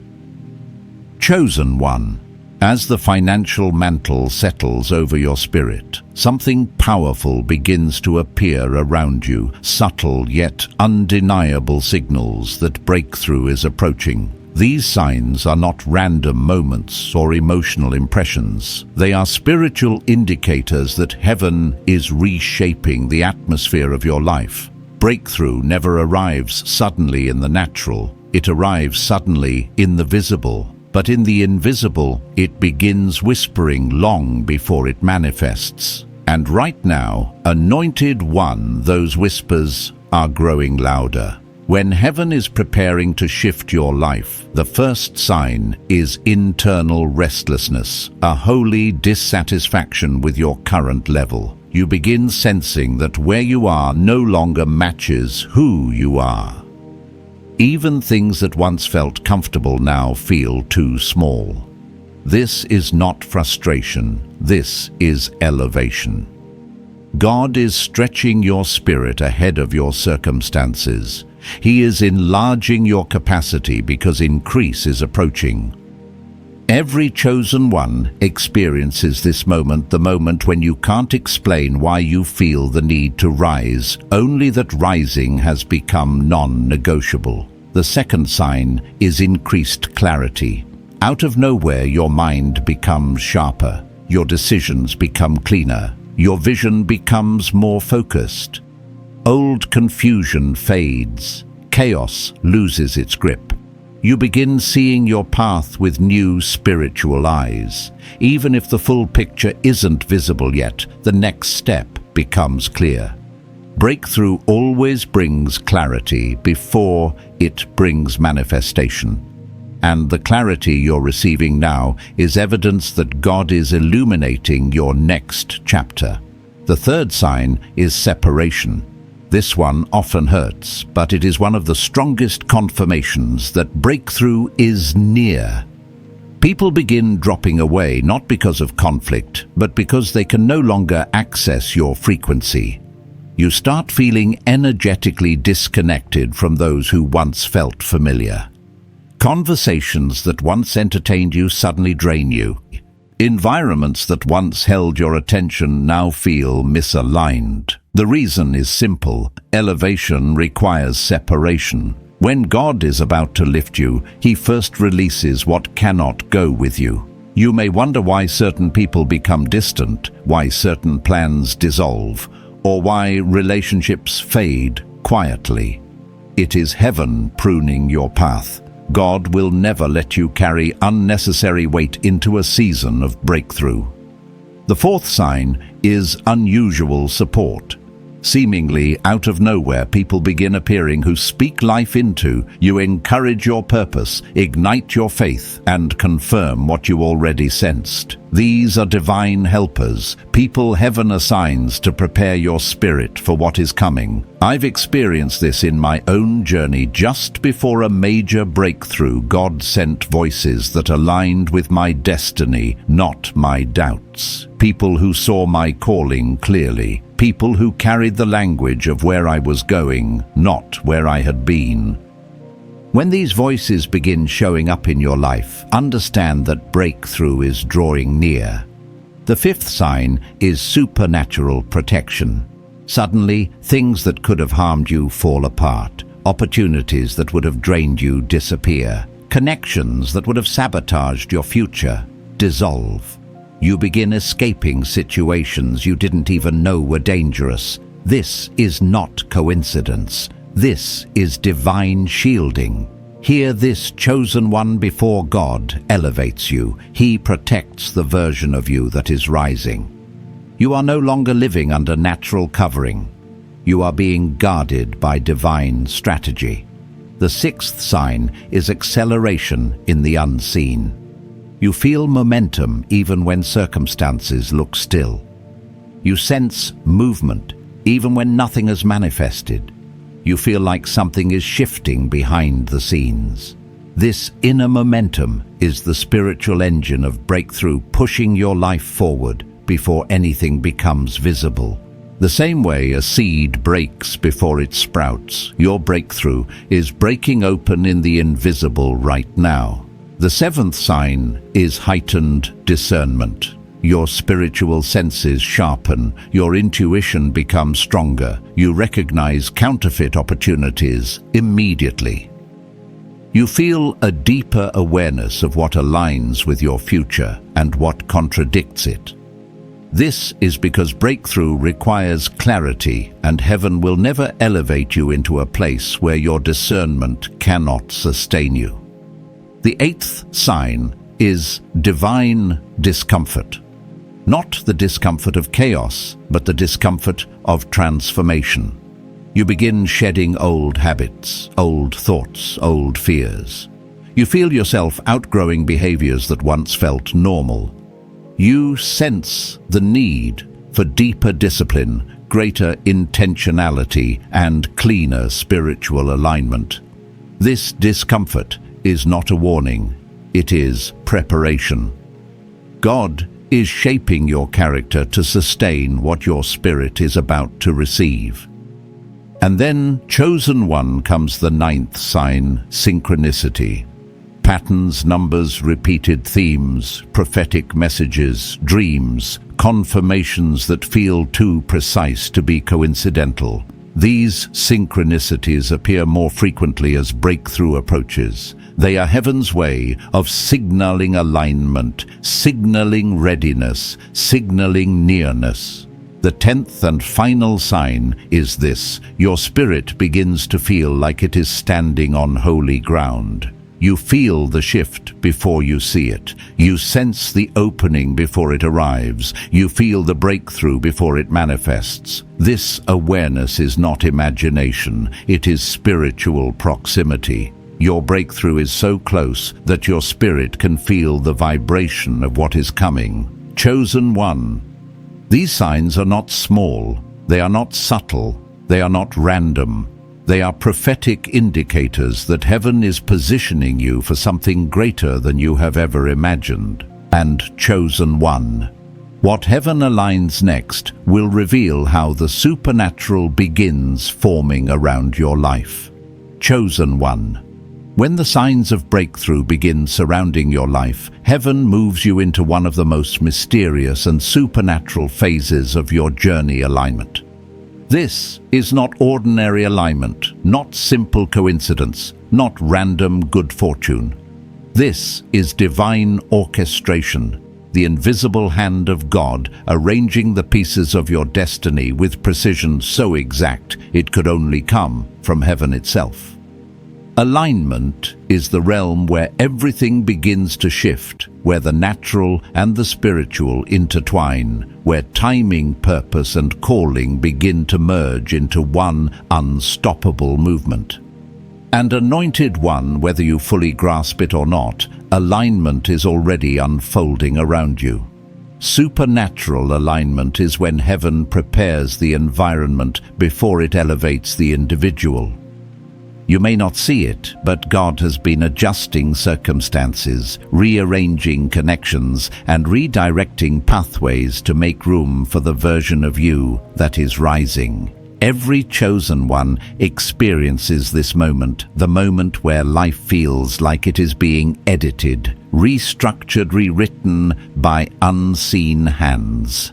Chosen one. As the financial mantle settles over your spirit, something powerful begins to appear around you, subtle yet undeniable signals that breakthrough is approaching. These signs are not random moments or emotional impressions. They are spiritual indicators that heaven is reshaping the atmosphere of your life. Breakthrough never arrives suddenly in the natural. It arrives suddenly in the visible. But in the invisible, it begins whispering long before it manifests. And right now, anointed one, those whispers are growing louder. When heaven is preparing to shift your life, the first sign is internal restlessness, a holy dissatisfaction with your current level. You begin sensing that where you are no longer matches who you are. Even things that once felt comfortable now feel too small. This is not frustration, this is elevation. God is stretching your spirit ahead of your circumstances. He is enlarging your capacity because increase is approaching. Every chosen one experiences this moment, the moment when you can't explain why you feel the need to rise, only that rising has become non-negotiable. The second sign is increased clarity. Out of nowhere, your mind becomes sharper, your decisions become cleaner, your vision becomes more focused. Old confusion fades, chaos loses its grip. You begin seeing your path with new spiritual eyes. Even if the full picture isn't visible yet, the next step becomes clear. Breakthrough always brings clarity before it brings manifestation. And the clarity you're receiving now is evidence that God is illuminating your next chapter. The third sign is separation. This one often hurts, but it is one of the strongest confirmations that breakthrough is near. People begin dropping away not because of conflict, but because they can no longer access your frequency. You start feeling energetically disconnected from those who once felt familiar. Conversations that once entertained you suddenly drain you. Environments that once held your attention now feel misaligned. The reason is simple. Elevation requires separation. When God is about to lift you, He first releases what cannot go with you. You may wonder why certain people become distant, why certain plans dissolve, or why relationships fade quietly. It is heaven pruning your path. God will never let you carry unnecessary weight into a season of breakthrough. The fourth sign is unusual support. Seemingly out of nowhere, people begin appearing who speak life into you, encourage your purpose, ignite your faith, and confirm what you already sensed. These are divine helpers, people heaven assigns to prepare your spirit for what is coming. I've experienced this in my own journey. Just before a major breakthrough, God sent voices that aligned with my destiny, not my doubts. People who saw my calling clearly. People who carried the language of where I was going, not where I had been. When these voices begin showing up in your life, understand that breakthrough is drawing near. The fifth sign is supernatural protection. Suddenly, things that could have harmed you fall apart. Opportunities that would have drained you disappear. Connections that would have sabotaged your future dissolve. You begin escaping situations you didn't even know were dangerous. This is not coincidence. This is divine shielding. Here, this chosen one before God elevates you. He protects the version of you that is rising. You are no longer living under natural covering. You are being guarded by divine strategy. The sixth sign is acceleration in the unseen. You feel momentum even when circumstances look still. You sense movement even when nothing has manifested. You feel like something is shifting behind the scenes. This inner momentum is the spiritual engine of breakthrough, pushing your life forward before anything becomes visible. The same way a seed breaks before it sprouts, your breakthrough is breaking open in the invisible right now. The seventh sign is heightened discernment. Your spiritual senses sharpen, your intuition becomes stronger. You recognize counterfeit opportunities immediately. You feel a deeper awareness of what aligns with your future and what contradicts it. This is because breakthrough requires clarity, and heaven will never elevate you into a place where your discernment cannot sustain you. The eighth sign is divine discomfort. Not the discomfort of chaos, but the discomfort of transformation. You begin shedding old habits, old thoughts, old fears. You feel yourself outgrowing behaviors that once felt normal. You sense the need for deeper discipline, greater intentionality, and cleaner spiritual alignment. This discomfort is not a warning, it is preparation. God is shaping your character to sustain what your spirit is about to receive. And then, chosen one, comes the ninth sign, synchronicity. Patterns, numbers, repeated themes, prophetic messages, dreams, confirmations that feel too precise to be coincidental. These synchronicities appear more frequently as breakthrough approaches. They are heaven's way of signaling alignment, signaling readiness, signaling nearness. The 10th and final sign is this: your spirit begins to feel like it is standing on holy ground. You feel the shift before you see it. You sense the opening before it arrives. You feel the breakthrough before it manifests. This awareness is not imagination, it is spiritual proximity. Your breakthrough is so close that your spirit can feel the vibration of what is coming. Chosen one. These signs are not small, they are not subtle, they are not random. They are prophetic indicators that heaven is positioning you for something greater than you have ever imagined. And chosen one. What heaven aligns next will reveal how the supernatural begins forming around your life. Chosen one. When the signs of breakthrough begin surrounding your life, heaven moves you into one of the most mysterious and supernatural phases of your journey alignment. This is not ordinary alignment, not simple coincidence, not random good fortune. This is divine orchestration, the invisible hand of God arranging the pieces of your destiny with precision so exact it could only come from heaven itself. Alignment is the realm where everything begins to shift, where the natural and the spiritual intertwine, where timing, purpose, and calling begin to merge into one unstoppable movement. And anointed one, whether you fully grasp it or not, alignment is already unfolding around you. Supernatural alignment is when heaven prepares the environment before it elevates the individual. You may not see it, but God has been adjusting circumstances, rearranging connections, and redirecting pathways to make room for the version of you that is rising. Every chosen one experiences this moment, the moment where life feels like it is being edited, restructured, rewritten by unseen hands.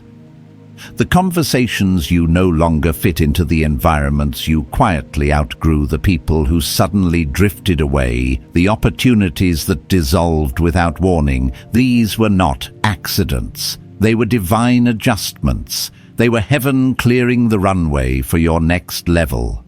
The conversations you no longer fit into, the environments you quietly outgrew, the people who suddenly drifted away, the opportunities that dissolved without warning, these were not accidents. They were divine adjustments. They were heaven clearing the runway for your next level.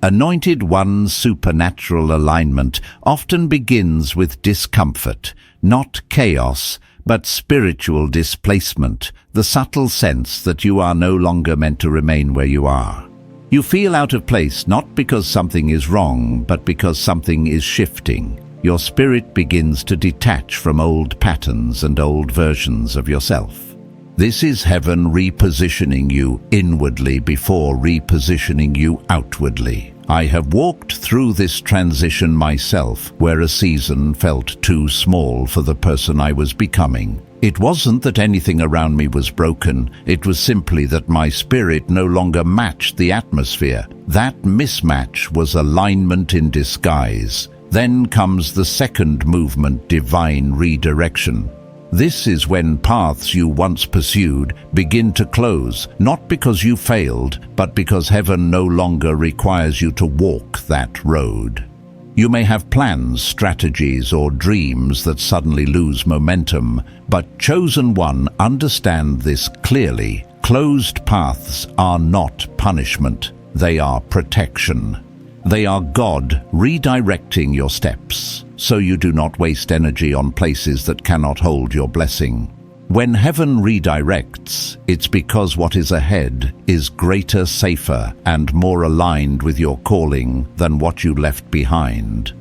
Anointed One's supernatural alignment often begins with discomfort, not chaos, but spiritual displacement, the subtle sense that you are no longer meant to remain where you are. You feel out of place not because something is wrong, but because something is shifting. Your spirit begins to detach from old patterns and old versions of yourself. This is heaven repositioning you inwardly before repositioning you outwardly. I have walked through this transition myself, where a season felt too small for the person I was becoming. It wasn't that anything around me was broken, it was simply that my spirit no longer matched the atmosphere. That mismatch was alignment in disguise. Then comes the second movement, divine redirection. This is when paths you once pursued begin to close, not because you failed, but because heaven no longer requires you to walk that road. You may have plans, strategies, or dreams that suddenly lose momentum, but chosen one, understand this clearly. Closed paths are not punishment, they are protection. They are God redirecting your steps, so you do not waste energy on places that cannot hold your blessing. When heaven redirects, it's because what is ahead is greater, safer, and more aligned with your calling than what you left behind.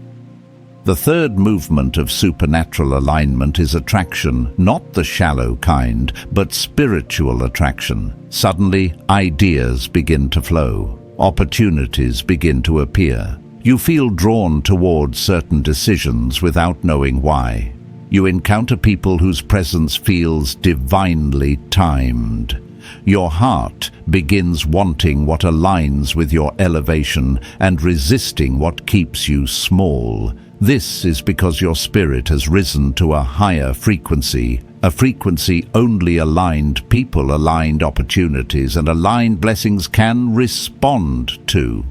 The third movement of supernatural alignment is attraction, not the shallow kind, but spiritual attraction. Suddenly, ideas begin to flow. Opportunities begin to appear. You feel drawn towards certain decisions without knowing why. You encounter people whose presence feels divinely timed. Your heart begins wanting what aligns with your elevation and resisting what keeps you small. This is because your spirit has risen to a higher frequency, a frequency only aligned people, aligned opportunities, and aligned blessings can respond to.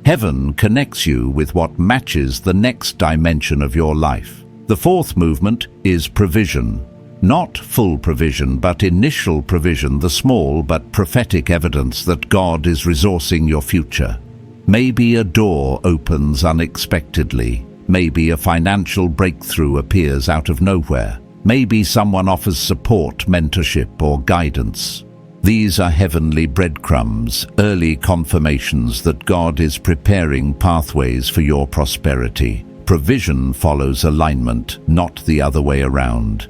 Heaven connects you with what matches the next dimension of your life. The fourth movement is provision. Not full provision, but initial provision, the small but prophetic evidence that God is resourcing your future. Maybe a door opens unexpectedly. Maybe a financial breakthrough appears out of nowhere. Maybe someone offers support, mentorship, or guidance. These are heavenly breadcrumbs, early confirmations that God is preparing pathways for your prosperity. Provision follows alignment, not the other way around.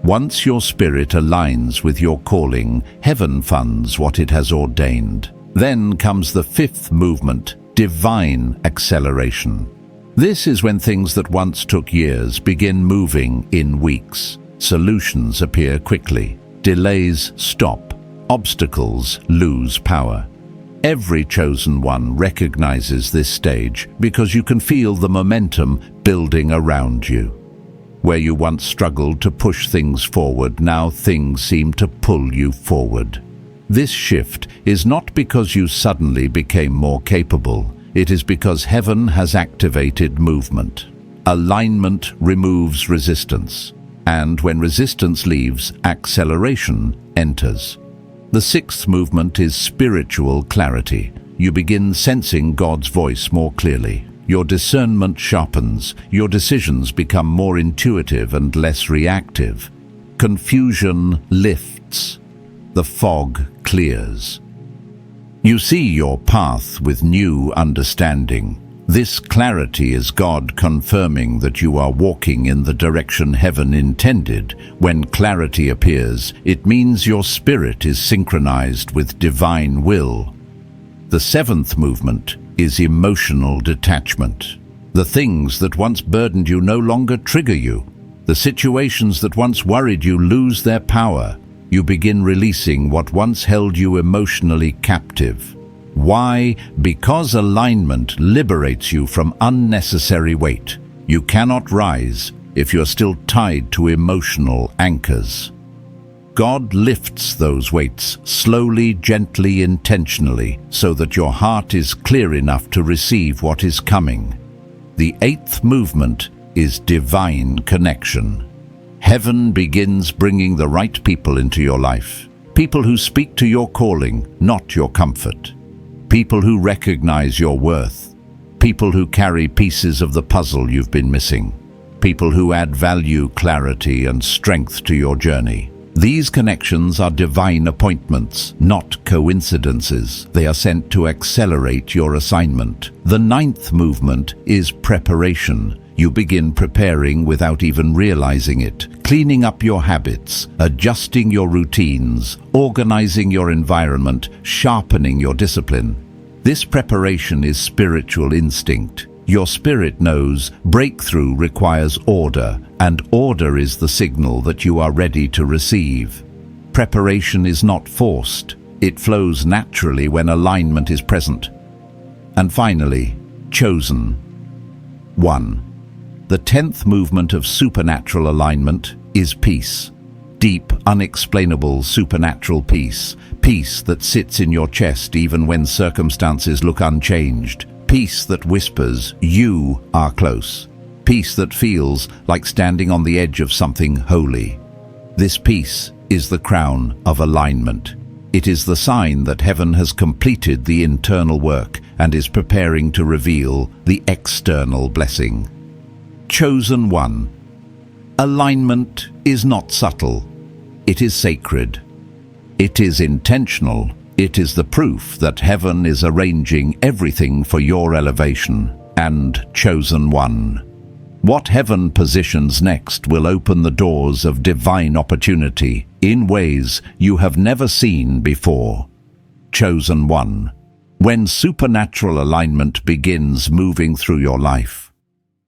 Once your spirit aligns with your calling, heaven funds what it has ordained. Then comes the fifth movement, divine acceleration. This is when things that once took years begin moving in weeks. Solutions appear quickly. Delays stop. Obstacles lose power. Every chosen one recognizes this stage because you can feel the momentum building around you. Where you once struggled to push things forward, now things seem to pull you forward. This shift is not because you suddenly became more capable. It is because heaven has activated movement. Alignment removes resistance, and when resistance leaves, acceleration enters. The sixth movement is spiritual clarity. You begin sensing God's voice more clearly. Your discernment sharpens. Your decisions become more intuitive and less reactive. Confusion lifts. The fog clears. You see your path with new understanding. This clarity is God confirming that you are walking in the direction heaven intended. When clarity appears, it means your spirit is synchronized with divine will. The seventh movement is emotional detachment. The things that once burdened you no longer trigger you. The situations that once worried you lose their power. You begin releasing what once held you emotionally captive. Why? Because alignment liberates you from unnecessary weight. You cannot rise if you're still tied to emotional anchors. God lifts those weights slowly, gently, intentionally, so that your heart is clear enough to receive what is coming. The eighth movement is divine connection. Heaven begins bringing the right people into your life. People who speak to your calling, not your comfort. People who recognize your worth. People who carry pieces of the puzzle you've been missing. People who add value, clarity, and strength to your journey. These connections are divine appointments, not coincidences. They are sent to accelerate your assignment. The ninth movement is preparation. You begin preparing without even realizing it, cleaning up your habits, adjusting your routines, organizing your environment, sharpening your discipline. This preparation is spiritual instinct. Your spirit knows breakthrough requires order, and order is the signal that you are ready to receive. Preparation is not forced. It flows naturally when alignment is present. And finally, chosen. 1. The 10th movement of supernatural alignment is peace. Deep, unexplainable, supernatural peace. Peace that sits in your chest even when circumstances look unchanged. Peace that whispers, you are close. Peace that feels like standing on the edge of something holy. This peace is the crown of alignment. It is the sign that heaven has completed the internal work and is preparing to reveal the external blessing. Chosen one. Alignment is not subtle. It is sacred. It is intentional. It is the proof that heaven is arranging everything for your elevation and chosen one. What heaven positions next will open the doors of divine opportunity in ways you have never seen before. Chosen one. When supernatural alignment begins moving through your life,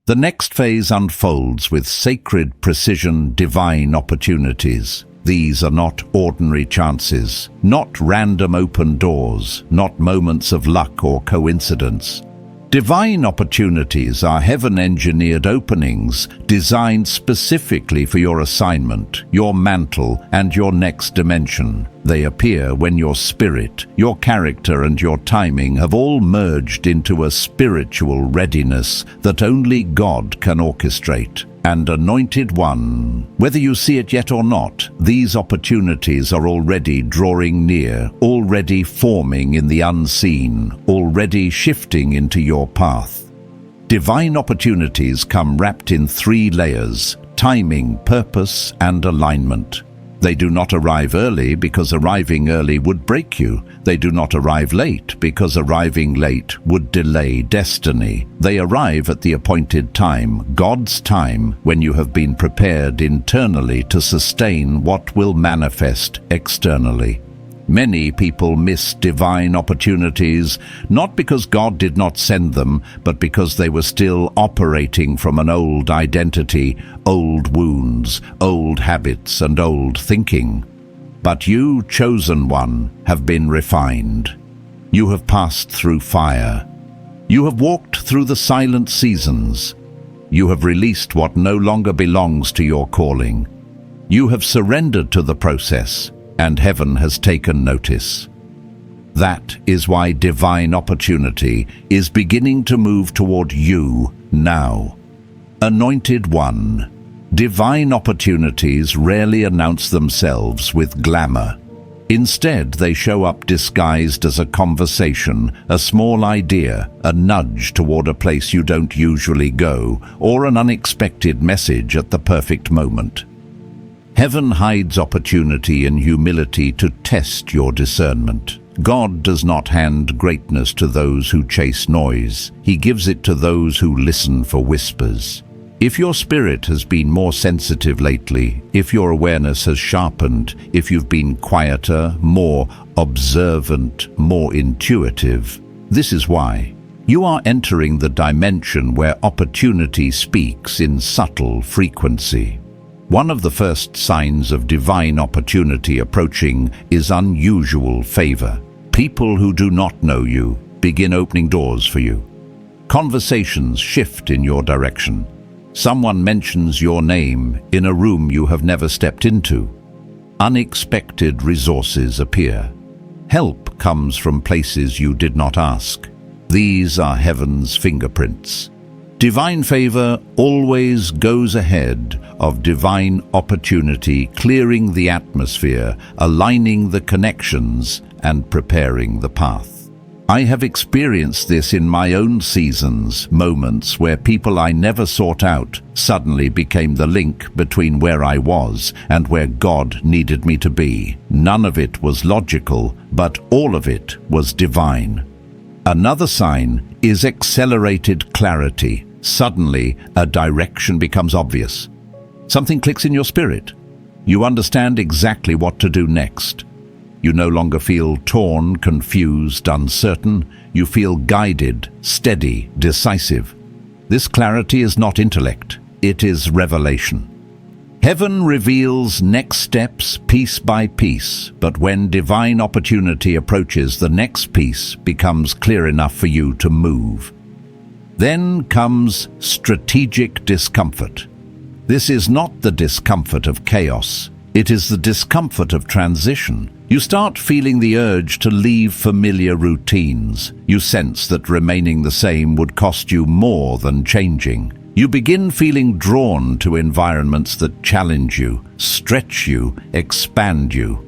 the next phase unfolds with sacred precision, divine opportunities. These are not ordinary chances, not random open doors, not moments of luck or coincidence. Divine opportunities are heaven-engineered openings designed specifically for your assignment, your mantle, and your next dimension. They appear when your spirit, your character, and your timing have all merged into a spiritual readiness that only God can orchestrate. And anointed one, whether you see it yet or not, these opportunities are already drawing near, already forming in the unseen, already shifting into your path. Divine opportunities come wrapped in 3 layers: timing, purpose, and alignment. They do not arrive early because arriving early would break you. They do not arrive late because arriving late would delay destiny. They arrive at the appointed time, God's time, when you have been prepared internally to sustain what will manifest externally. Many people miss divine opportunities, not because God did not send them, but because they were still operating from an old identity, old wounds, old habits, and old thinking. But you, chosen one, have been refined. You have passed through fire. You have walked through the silent seasons. You have released what no longer belongs to your calling. You have surrendered to the process, and heaven has taken notice. That is why divine opportunity is beginning to move toward you now. Anointed one. Divine opportunities rarely announce themselves with glamour. Instead, they show up disguised as a conversation, a small idea, a nudge toward a place you don't usually go, or an unexpected message at the perfect moment. Heaven hides opportunity in humility to test your discernment. God does not hand greatness to those who chase noise. He gives it to those who listen for whispers. If your spirit has been more sensitive lately, if your awareness has sharpened, if you've been quieter, more observant, more intuitive, this is why. You are entering the dimension where opportunity speaks in subtle frequency. One of the first signs of divine opportunity approaching is unusual favor. People who do not know you begin opening doors for you. Conversations shift in your direction. Someone mentions your name in a room you have never stepped into. Unexpected resources appear. Help comes from places you did not ask. These are heaven's fingerprints. Divine favor always goes ahead of divine opportunity, clearing the atmosphere, aligning the connections, and preparing the path. I have experienced this in my own seasons, moments where people I never sought out suddenly became the link between where I was and where God needed me to be. None of it was logical, but all of it was divine. Another sign is accelerated clarity. Suddenly, a direction becomes obvious. Something clicks in your spirit. You understand exactly what to do next. You no longer feel torn, confused, uncertain. You feel guided, steady, decisive. This clarity is not intellect. It is revelation. Heaven reveals next steps piece by piece, but when divine opportunity approaches, the next piece becomes clear enough for you to move. Then comes strategic discomfort. This is not the discomfort of chaos. It is the discomfort of transition. You start feeling the urge to leave familiar routines. You sense that remaining the same would cost you more than changing. You begin feeling drawn to environments that challenge you, stretch you, expand you.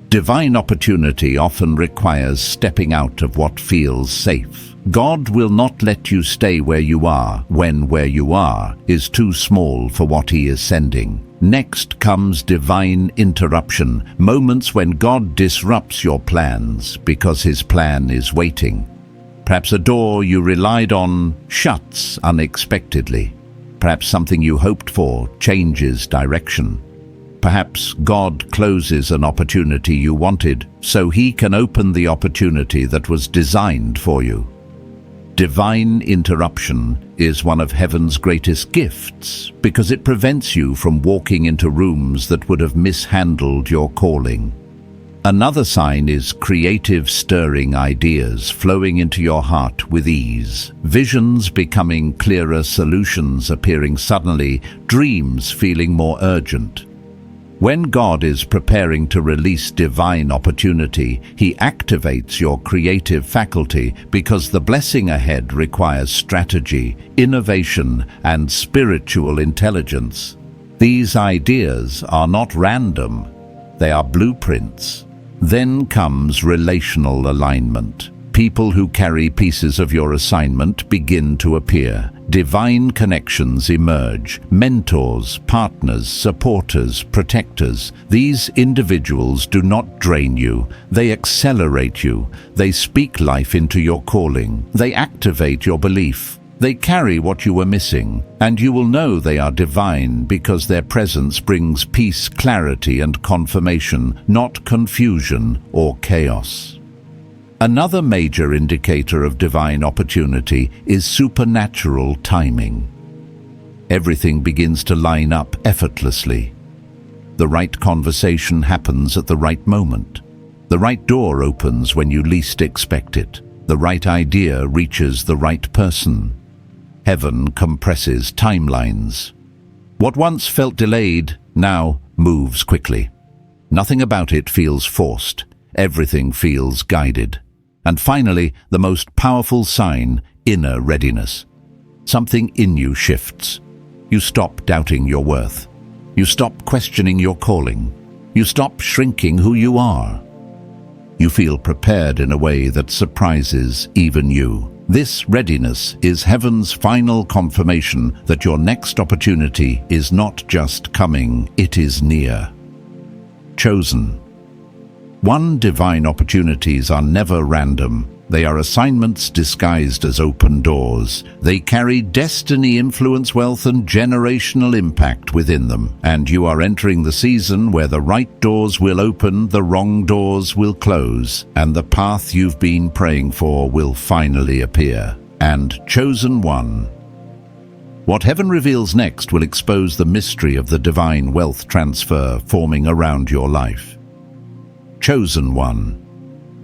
Divine opportunity often requires stepping out of what feels safe. God will not let you stay where you are when where you are is too small for what He is sending. Next comes divine interruption, moments when God disrupts your plans because His plan is waiting. Perhaps a door you relied on shuts unexpectedly. Perhaps something you hoped for changes direction. Perhaps God closes an opportunity you wanted so He can open the opportunity that was designed for you. Divine interruption is one of heaven's greatest gifts because it prevents you from walking into rooms that would have mishandled your calling. Another sign is creative, stirring ideas flowing into your heart with ease, visions becoming clearer, solutions appearing suddenly, dreams feeling more urgent. When God is preparing to release divine opportunity, He activates your creative faculty because the blessing ahead requires strategy, innovation, and spiritual intelligence. These ideas are not random, they are blueprints. Then comes relational alignment. People who carry pieces of your assignment begin to appear. Divine connections emerge. Mentors, partners, supporters, protectors. These individuals do not drain you. They accelerate you. They speak life into your calling. They activate your belief. They carry what you were missing, and you will know they are divine because their presence brings peace, clarity, and confirmation, not confusion or chaos. Another major indicator of divine opportunity is supernatural timing. Everything begins to line up effortlessly. The right conversation happens at the right moment. The right door opens when you least expect it. The right idea reaches the right person. Heaven compresses timelines. What once felt delayed now moves quickly. Nothing about it feels forced. Everything feels guided. And finally, the most powerful sign, inner readiness. Something in you shifts. You stop doubting your worth. You stop questioning your calling. You stop shrinking who you are. You feel prepared in a way that surprises even you. This readiness is heaven's final confirmation that your next opportunity is not just coming, it is near. Chosen. One, divine opportunities are never random. They are assignments disguised as open doors. They carry destiny, influence, wealth, and generational impact within them. And you are entering the season where the right doors will open, the wrong doors will close, and the path you've been praying for will finally appear. And chosen one. What heaven reveals next will expose the mystery of the divine wealth transfer forming around your life. Chosen one.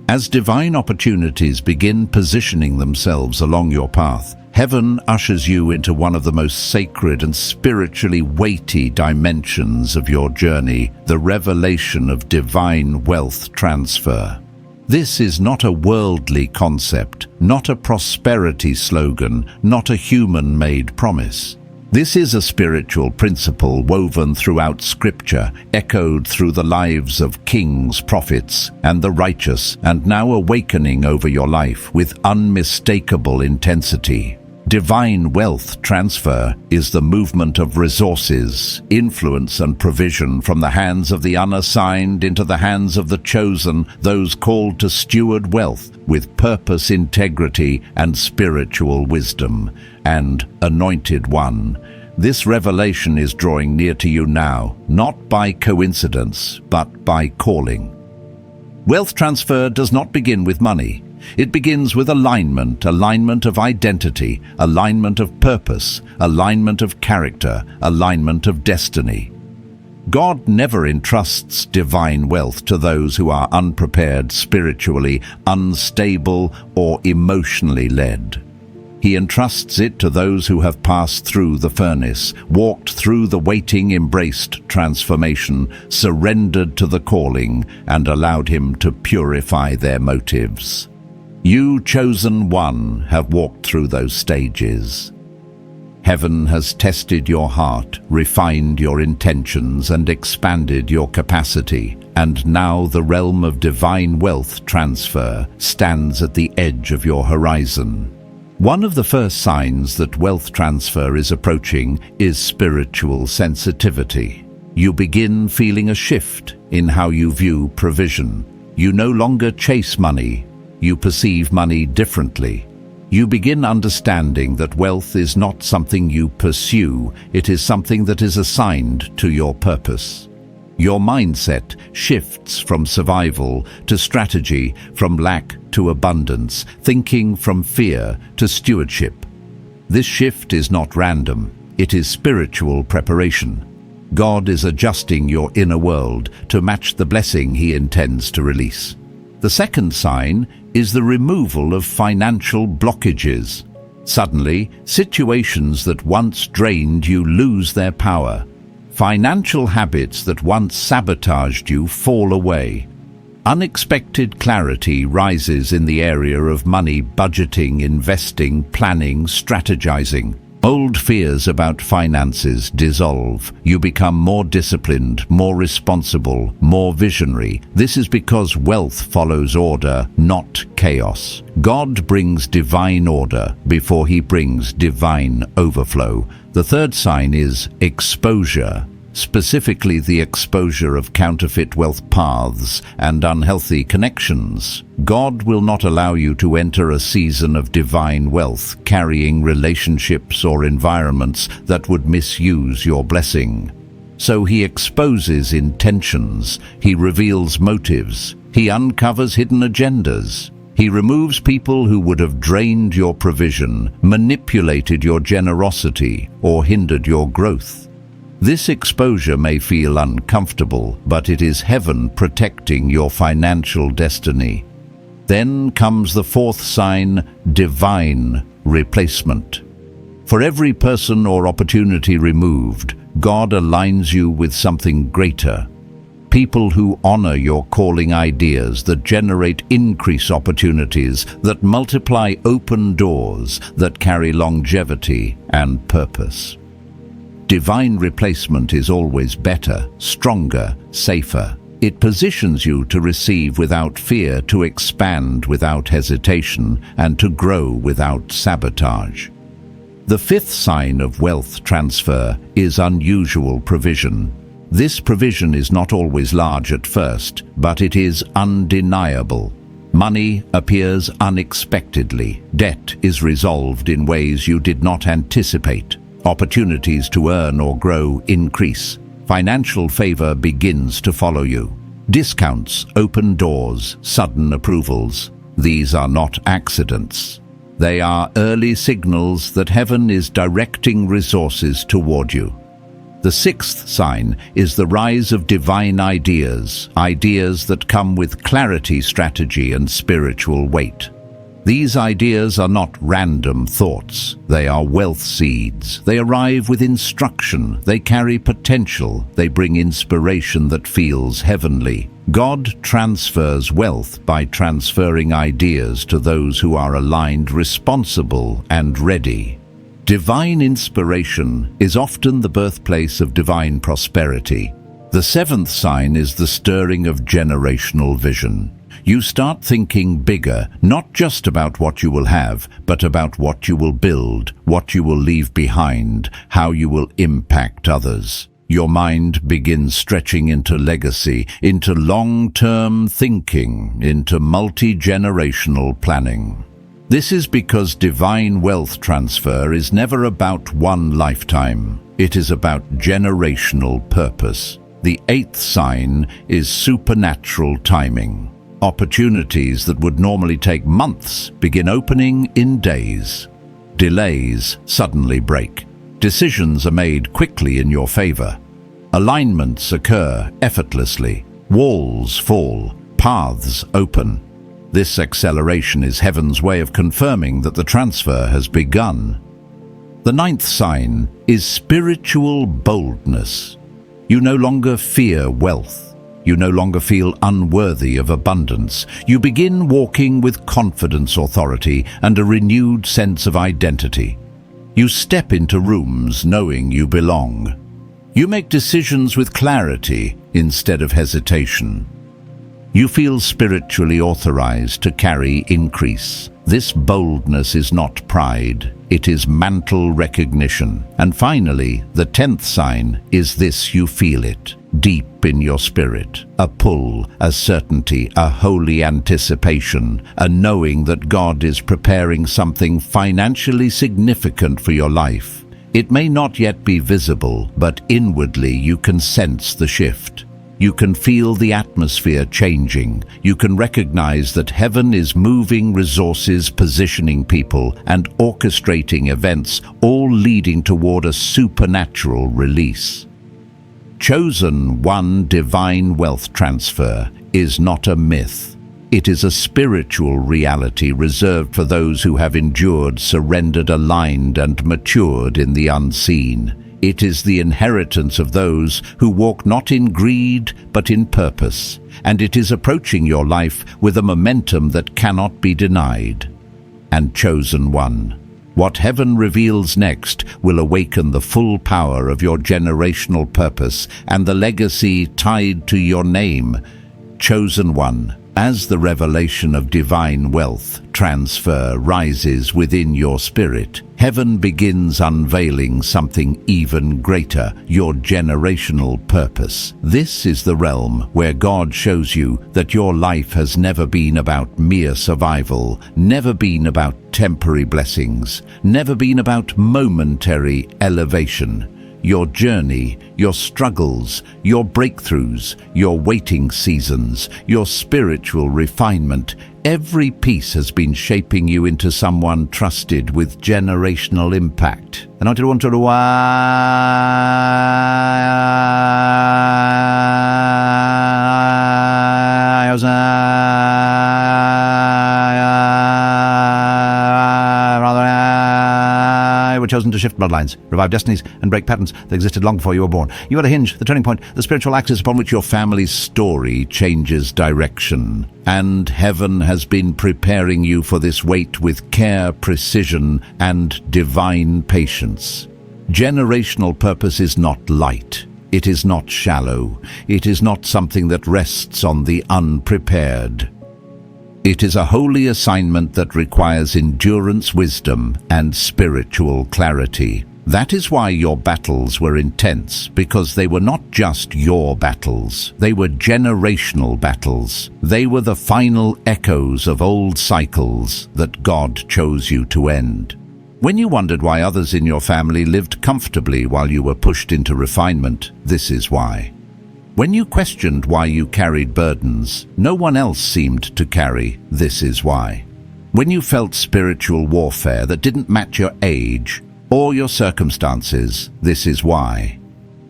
As divine opportunities begin positioning themselves along your path, heaven ushers you into one of the most sacred and spiritually weighty dimensions of your journey, the revelation of divine wealth transfer. This is not a worldly concept, not a prosperity slogan, not a human-made promise. This is a spiritual principle woven throughout Scripture, echoed through the lives of kings, prophets, and the righteous, and now awakening over your life with unmistakable intensity. Divine wealth transfer is the movement of resources, influence, and provision from the hands of the unassigned into the hands of the chosen, those called to steward wealth with purpose, integrity, and spiritual wisdom. And anointed one, this revelation is drawing near to you now, not by coincidence, but by calling. Wealth transfer does not begin with money. It begins with alignment of identity, alignment of purpose, alignment of character, alignment of destiny. God never entrusts divine wealth to those who are unprepared, spiritually unstable, or emotionally led. He entrusts it to those who have passed through the furnace, walked through the waiting, embraced transformation, surrendered to the calling, and allowed Him to purify their motives. You, chosen one, have walked through those stages. Heaven has tested your heart, refined your intentions, and expanded your capacity, and now the realm of divine wealth transfer stands at the edge of your horizon. One of the first signs that wealth transfer is approaching is spiritual sensitivity. You begin feeling a shift in how you view provision. You no longer chase money, you perceive money differently. You begin understanding that wealth is not something you pursue, it is something that is assigned to your purpose. Your mindset shifts from survival to strategy, from lack to abundance, thinking from fear to stewardship. This shift is not random, it is spiritual preparation. God is adjusting your inner world to match the blessing He intends to release. The second sign is the removal of financial blockages. Suddenly, situations that once drained you lose their power. Financial habits that once sabotaged you fall away. Unexpected clarity rises in the area of money, budgeting, investing, planning, strategizing. Old fears about finances dissolve. You become more disciplined, more responsible, more visionary. This is because wealth follows order, not chaos. God brings divine order before He brings divine overflow. The third sign is exposure, specifically the exposure of counterfeit wealth paths and unhealthy connections. God will not allow you to enter a season of divine wealth carrying relationships or environments that would misuse your blessing. So He exposes intentions, He reveals motives, He uncovers hidden agendas. He removes people who would have drained your provision, manipulated your generosity, or hindered your growth. This exposure may feel uncomfortable, but it is heaven protecting your financial destiny. Then comes the fourth sign, divine replacement. For every person or opportunity removed, God aligns you with something greater. People who honor your calling, ideas that generate increase opportunities, that multiply open doors, that carry longevity and purpose. Divine replacement is always better, stronger, safer. It positions you to receive without fear, to expand without hesitation, and to grow without sabotage. The fifth sign of wealth transfer is unusual provision. This provision is not always large at first, but it is undeniable. Money appears unexpectedly. Debt is resolved in ways you did not anticipate. Opportunities to earn or grow increase. Financial favor begins to follow you. Discounts open doors, sudden approvals. These are not accidents. They are early signals that heaven is directing resources toward you. The sixth sign is the rise of divine ideas, ideas that come with clarity, strategy, and spiritual weight. These ideas are not random thoughts. They are wealth seeds. They arrive with instruction. They carry potential. They bring inspiration that feels heavenly. God transfers wealth by transferring ideas to those who are aligned, responsible, and ready. Divine inspiration is often the birthplace of divine prosperity. The seventh sign is the stirring of generational vision. You start thinking bigger, not just about what you will have, but about what you will build, what you will leave behind, how you will impact others. Your mind begins stretching into legacy, into long-term thinking, into multi-generational planning. This is because divine wealth transfer is never about one lifetime. It is about generational purpose. The eighth sign is supernatural timing. Opportunities that would normally take months begin opening in days. Delays suddenly break. Decisions are made quickly in your favor. Alignments occur effortlessly. Walls fall. Paths open. This acceleration is heaven's way of confirming that the transfer has begun. The ninth sign is spiritual boldness. You no longer fear wealth. You no longer feel unworthy of abundance. You begin walking with confidence, authority, and a renewed sense of identity. You step into rooms knowing you belong. You make decisions with clarity instead of hesitation. You feel spiritually authorized to carry increase. This boldness is not pride, it is mantle recognition. And finally, the 10th sign is this: you feel it deep in your spirit. A pull, a certainty, a holy anticipation, a knowing that God is preparing something financially significant for your life. It may not yet be visible, but inwardly you can sense the shift. You can feel the atmosphere changing. You can recognize that heaven is moving resources, positioning people, and orchestrating events, all leading toward a supernatural release. Chosen one divine wealth transfer is not a myth. It is a spiritual reality reserved for those who have endured, surrendered, aligned, and matured in the unseen. It is the inheritance of those who walk not in greed, but in purpose, and it is approaching your life with a momentum that cannot be denied. And chosen one, what heaven reveals next will awaken the full power of your generational purpose and the legacy tied to your name. Chosen one, as the revelation of divine wealth transfer rises within your spirit, heaven begins unveiling something even greater: your generational purpose. This is the realm where God shows you that your life has never been about mere survival, never been about temporary blessings, never been about momentary elevation. Your journey, your struggles, your breakthroughs, your waiting seasons, your spiritual refinement, every piece has been shaping you into someone trusted with generational impact. And I don't want to were chosen to shift bloodlines, revive destinies, and break patterns that existed long before you were born. You are the hinge, the turning point, the spiritual axis upon which your family's story changes direction. And heaven has been preparing you for this wait with care, precision, and divine patience. Generational purpose is not light. It is not shallow. It is not something that rests on the unprepared. It is a holy assignment that requires endurance, wisdom, and spiritual clarity. That is why your battles were intense, because they were not just your battles. They were generational battles. They were the final echoes of old cycles that God chose you to end. When you wondered why others in your family lived comfortably while you were pushed into refinement, this is why. When you questioned why you carried burdens no one else seemed to carry, this is why. When you felt spiritual warfare that didn't match your age or your circumstances, this is why.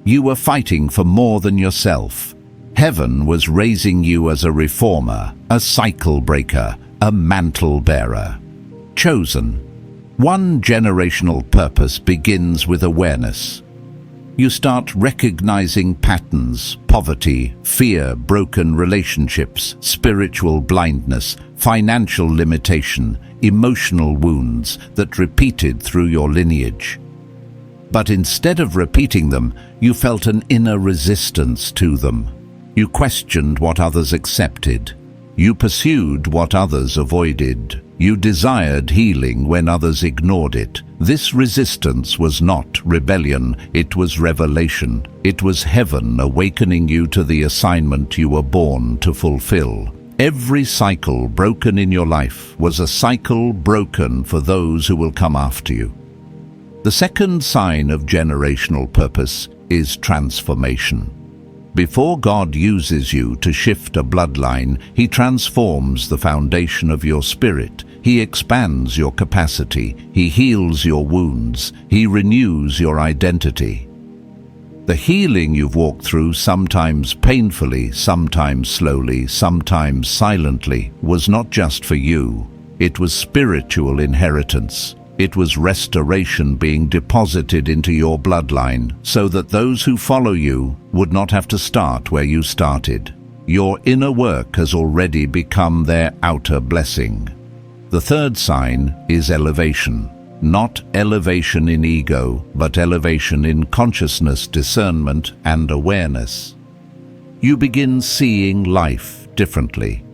You were fighting for more than yourself. Heaven was raising you as a reformer, a cycle breaker, a mantle bearer. Chosen. One generational purpose begins with awareness. You start recognizing patterns, poverty, fear, broken relationships, spiritual blindness, financial limitation, emotional wounds that repeated through your lineage. But instead of repeating them, you felt an inner resistance to them. You questioned what others accepted. You pursued what others avoided. You desired healing when others ignored it. This resistance was not rebellion, it was revelation. It was heaven awakening you to the assignment you were born to fulfill. Every cycle broken in your life was a cycle broken for those who will come after you. The second sign of generational purpose is transformation. Before God uses you to shift a bloodline, He transforms the foundation of your spirit. He expands your capacity. He heals your wounds. He renews your identity. The healing you've walked through, sometimes painfully, sometimes slowly, sometimes silently, was not just for you. It was spiritual inheritance. It was restoration being deposited into your bloodline so that those who follow you would not have to start where you started. Your inner work has already become their outer blessing. The third sign is elevation. not elevation in ego, but elevation in consciousness, discernment, and awareness. You begin seeing life differently.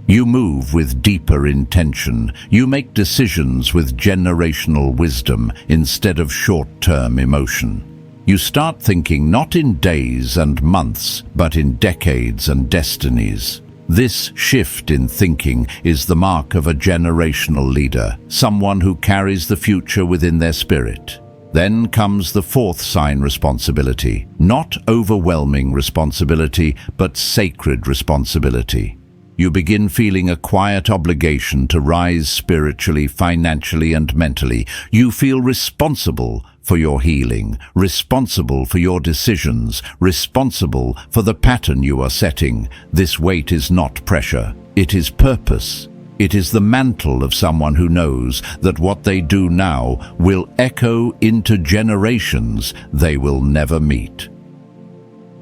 You move with deeper intention. You make decisions with generational wisdom instead of short-term emotion. You start thinking not in days and months, but in decades and destinies. This shift in thinking is the mark of a generational leader, someone who carries the future within their spirit. Then comes the fourth sign: responsibility. Not overwhelming responsibility, but sacred responsibility. You begin feeling a quiet obligation to rise spiritually, financially, and mentally. You feel responsible for your healing, responsible for your decisions, responsible for the pattern you are setting. This weight is not pressure, it is purpose. It is the mantle of someone who knows that what they do now will echo into generations they will never meet.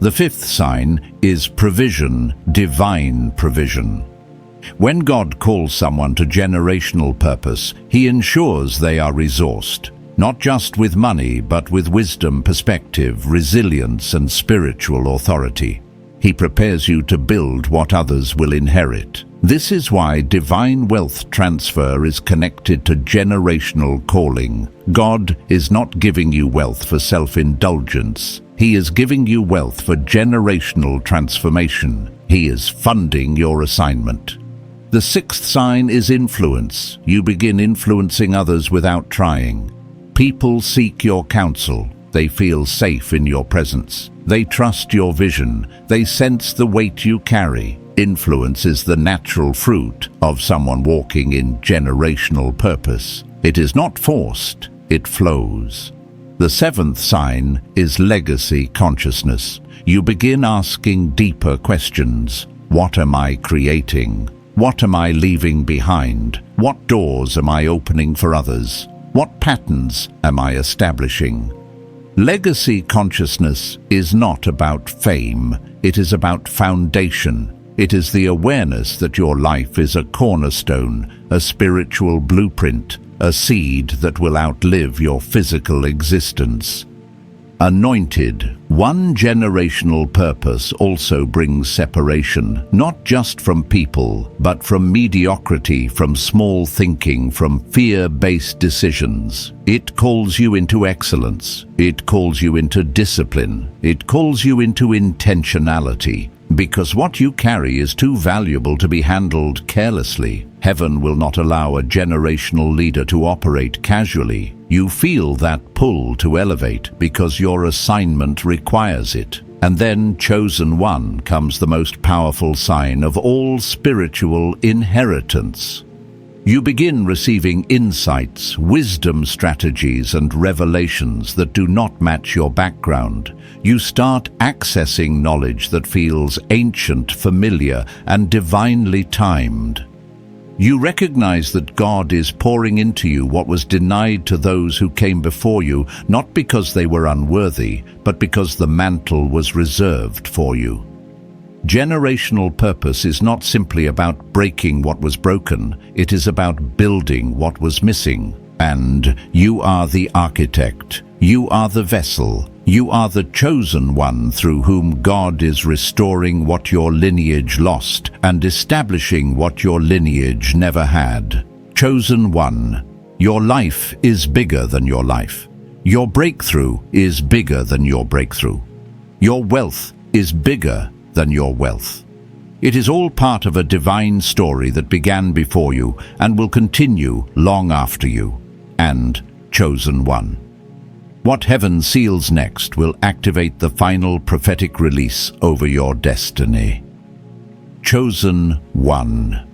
The fifth sign is provision, divine provision. When God calls someone to generational purpose, He ensures they are resourced, not just with money, but with wisdom, perspective, resilience, and spiritual authority. He prepares you to build what others will inherit. This is why divine wealth transfer is connected to generational calling. God is not giving you wealth for self-indulgence. He is giving you wealth for generational transformation. He is funding your assignment. The sixth sign is influence. You begin influencing others without trying. People seek your counsel. They feel safe in your presence. They trust your vision. They sense the weight you carry. Influence is the natural fruit of someone walking in generational purpose. It is not forced, it flows. The seventh sign is legacy consciousness. You begin asking deeper questions. What am I creating? What am I leaving behind? What doors am I opening for others? What patterns am I establishing? Legacy consciousness is not about fame. It is about foundation. It is the awareness that your life is a cornerstone, a spiritual blueprint, a seed that will outlive your physical existence. Anointed. One generational purpose also brings separation, not just from people, but from mediocrity, from small thinking, from fear-based decisions. It calls you into excellence. It calls you into discipline. It calls you into intentionality. Because what you carry is too valuable to be handled carelessly. Heaven will not allow a generational leader to operate casually. You feel that pull to elevate because your assignment requires it. And then, chosen one, comes the most powerful sign of all: spiritual inheritance. You begin receiving insights, wisdom, strategies, and revelations that do not match your background. You start accessing knowledge that feels ancient, familiar, and divinely timed. You recognize that God is pouring into you what was denied to those who came before you, not because they were unworthy, but because the mantle was reserved for you. Generational purpose is not simply about breaking what was broken, it is about building what was missing. And you are the architect, you are the vessel, you are the chosen one through whom God is restoring what your lineage lost and establishing what your lineage never had. Chosen one, your life is bigger than your life. Your breakthrough is bigger than your breakthrough. Your wealth is bigger than your wealth. It is all part of a divine story that began before you and will continue long after you. And chosen one. What heaven seals next will activate the final prophetic release over your destiny. Chosen one.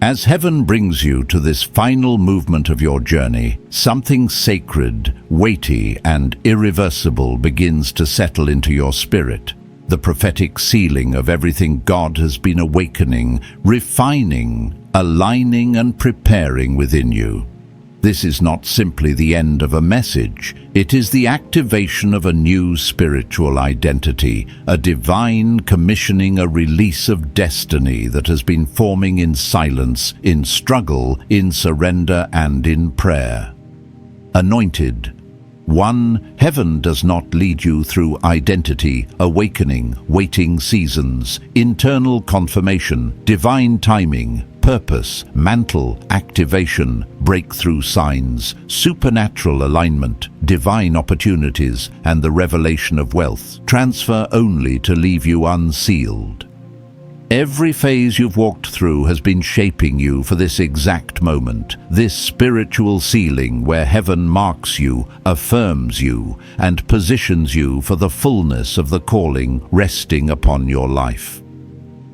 As heaven brings you to this final movement of your journey, something sacred, weighty, and irreversible begins to settle into your spirit. The prophetic sealing of everything God has been awakening, refining, aligning, and preparing within you. This is not simply the end of a message. It is the activation of a new spiritual identity, a divine commissioning, a release of destiny that has been forming in silence, in struggle, in surrender, and in prayer. Anointed. 1. Heaven does not lead you through identity, awakening, waiting seasons, internal confirmation, divine timing, purpose, mantle, activation, breakthrough signs, supernatural alignment, divine opportunities, and the revelation of wealth. Transfer only to leave you unsealed. Every phase you've walked through has been shaping you for this exact moment, this spiritual sealing where heaven marks you, affirms you, and positions you for the fullness of the calling resting upon your life.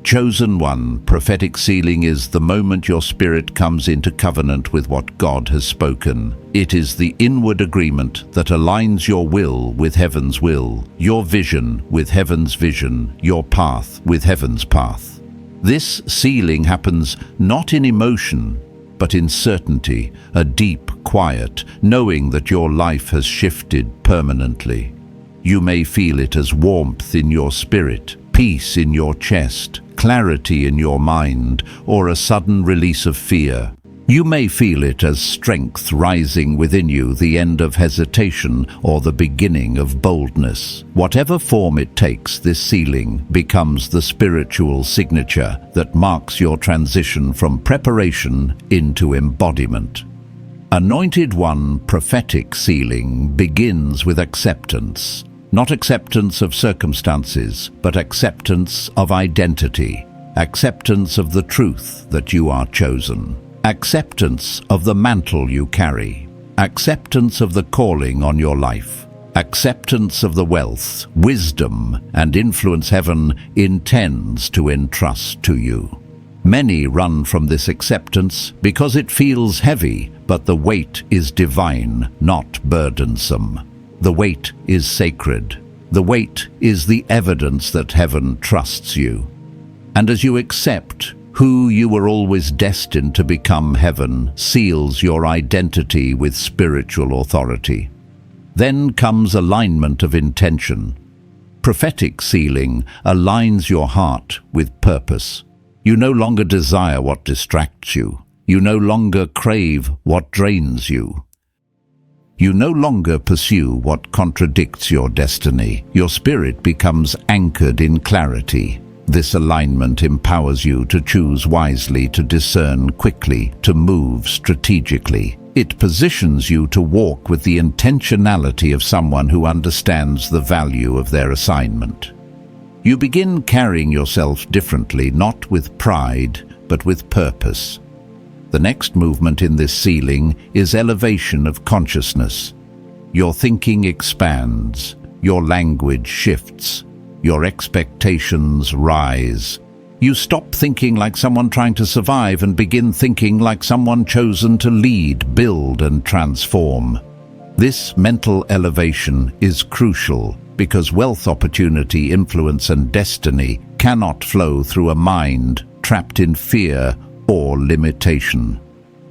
Chosen one, prophetic sealing is the moment your spirit comes into covenant with what God has spoken. It is the inward agreement that aligns your will with heaven's will, your vision with heaven's vision, your path with heaven's path. This sealing happens not in emotion, but in certainty, a deep quiet, knowing that your life has shifted permanently. You may feel it as warmth in your spirit, peace in your chest, clarity in your mind, or a sudden release of fear. You may feel it as strength rising within you, the end of hesitation or the beginning of boldness. Whatever form it takes, this sealing becomes the spiritual signature that marks your transition from preparation into embodiment. Anointed one, prophetic sealing begins with acceptance. Not acceptance of circumstances, but acceptance of identity, acceptance of the truth that you are chosen, acceptance of the mantle you carry, acceptance of the calling on your life, acceptance of the wealth, wisdom, and influence heaven intends to entrust to you. Many run from this acceptance because it feels heavy, but the weight is divine, not burdensome. The weight is sacred. The weight is the evidence that heaven trusts you. And as you accept who you were always destined to become, heaven seals your identity with spiritual authority. Then comes alignment of intention. Prophetic sealing aligns your heart with purpose. You no longer desire what distracts you. You no longer crave what drains you. You no longer pursue what contradicts your destiny. Your spirit becomes anchored in clarity. This alignment empowers you to choose wisely, to discern quickly, to move strategically. It positions you to walk with the intentionality of someone who understands the value of their assignment. You begin carrying yourself differently, not with pride, but with purpose. The next movement in this sealing is elevation of consciousness. Your thinking expands, your language shifts, your expectations rise. You stop thinking like someone trying to survive and begin thinking like someone chosen to lead, build, and transform. This mental elevation is crucial because wealth, opportunity, influence, and destiny cannot flow through a mind trapped in fear or limitation.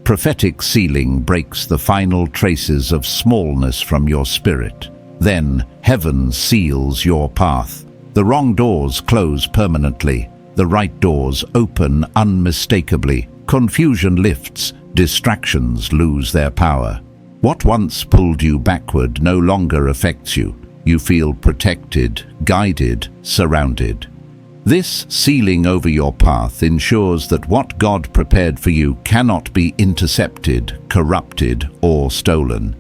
Prophetic sealing breaks the final traces of smallness from your spirit. Then heaven seals your path. The wrong doors close permanently. The right doors open unmistakably. Confusion lifts. Distractions lose their power. What once pulled you backward no longer affects you. You feel protected, guided, surrounded. This sealing over your path ensures that what God prepared for you cannot be intercepted, corrupted, or stolen.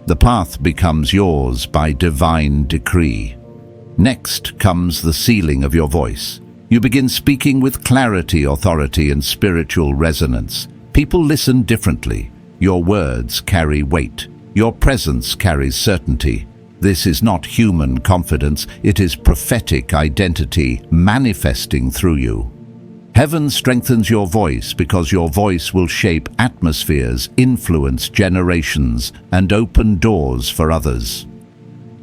The path becomes yours by divine decree. Next comes the sealing of your voice. You begin speaking with clarity, authority, and spiritual resonance. People listen differently. Your words carry weight. Your presence carries certainty. This is not human confidence, it is prophetic identity manifesting through you. Heaven strengthens your voice because your voice will shape atmospheres, influence generations, and open doors for others.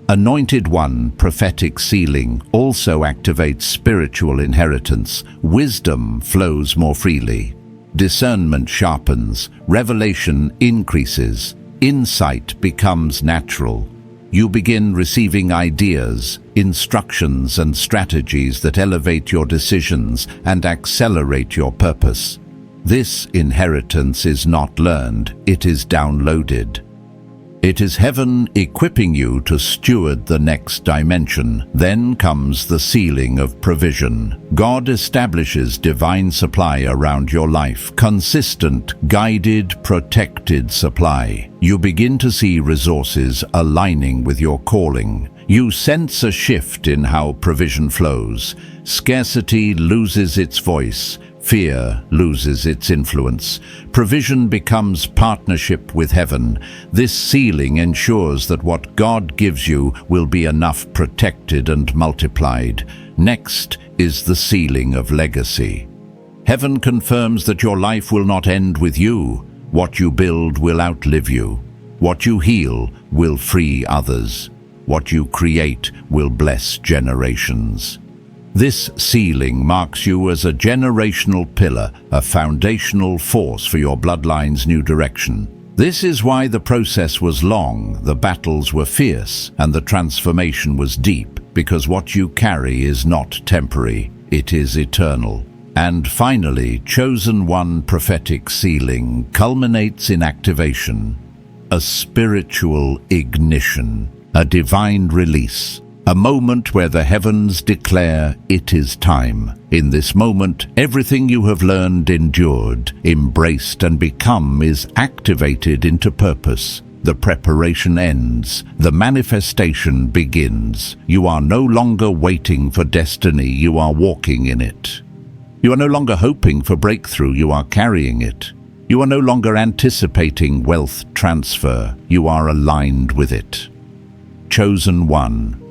Anointed one, prophetic sealing also activates spiritual inheritance. Wisdom flows more freely. Discernment sharpens. Revelation increases. Insight becomes natural. You begin receiving ideas, instructions, and strategies that elevate your decisions and accelerate your purpose. This inheritance is not learned, it is downloaded. It is heaven equipping you to steward the next dimension. Then comes the sealing of provision. God establishes divine supply around your life. Consistent, guided, protected supply. You begin to see resources aligning with your calling. You sense a shift in how provision flows. Scarcity loses its voice. Fear loses its influence. Provision becomes partnership with heaven. This sealing ensures that what God gives you will be enough protected and multiplied. Next is the sealing of legacy. Heaven confirms that your life will not end with you. What you build will outlive you. What you heal will free others. What you create will bless generations. This sealing marks you as a generational pillar, a foundational force for your bloodline's new direction. This is why the process was long, the battles were fierce, and the transformation was deep, because what you carry is not temporary, it is eternal. And finally, chosen one prophetic sealing culminates in activation, a spiritual ignition, a divine release. A moment where the heavens declare it is time. In this moment, everything you have learned, endured, embraced, and become is activated into purpose. The preparation ends. The manifestation begins. You are no longer waiting for destiny. You are walking in it. You are no longer hoping for breakthrough. You are carrying it. You are no longer anticipating wealth transfer. You are aligned with it. Chosen one.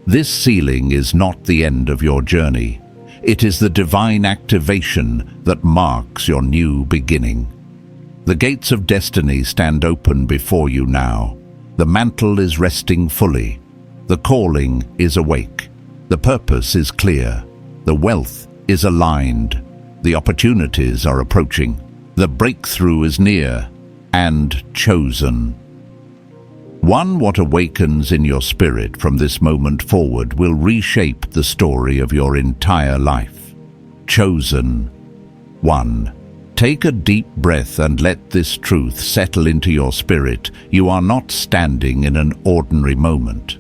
This sealing is not the end of your journey. It is the divine activation that marks your new beginning. The gates of destiny stand open before you now. The mantle is resting fully. The calling is awake. The purpose is clear. The wealth is aligned. The opportunities are approaching. The breakthrough is near and chosen. What awakens in your spirit from this moment forward will reshape the story of your entire life. Chosen one. Take a deep breath and let this truth settle into your spirit. You are not standing in an ordinary moment.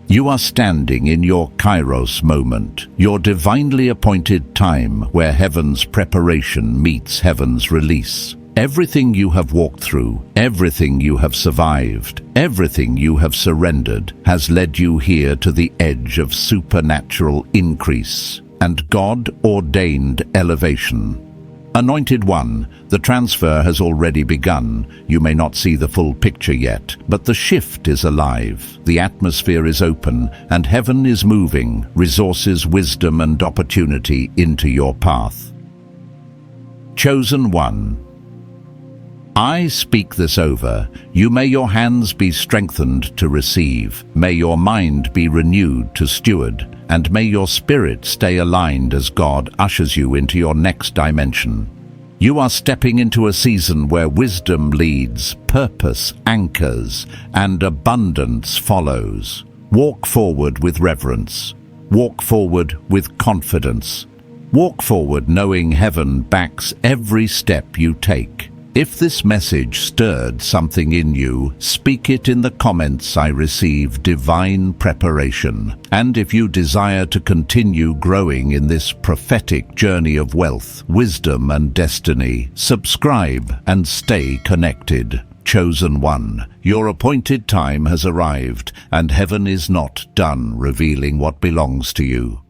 You are standing in your kairos moment, your divinely appointed time where heaven's preparation meets heaven's release. Everything you have walked through, everything you have survived, everything you have surrendered has led you here to the edge of supernatural increase and God-ordained elevation. Anointed one, the transfer has already begun. You may not see the full picture yet, but the shift is alive. The atmosphere is open, and heaven is moving resources, wisdom, and opportunity into your path. Chosen one. I speak this over you. May your hands be strengthened to receive. May your mind be renewed to steward. And may your spirit stay aligned as God ushers you into your next dimension. You are stepping into a season where wisdom leads, purpose anchors, and abundance follows. Walk forward with reverence. Walk forward with confidence. Walk forward knowing heaven backs every step you take. If this message stirred something in you, speak it in the comments. I receive divine preparation. And if you desire to continue growing in this prophetic journey of wealth, wisdom, and destiny, subscribe and stay connected. Chosen one, your appointed time has arrived, and heaven is not done revealing what belongs to you.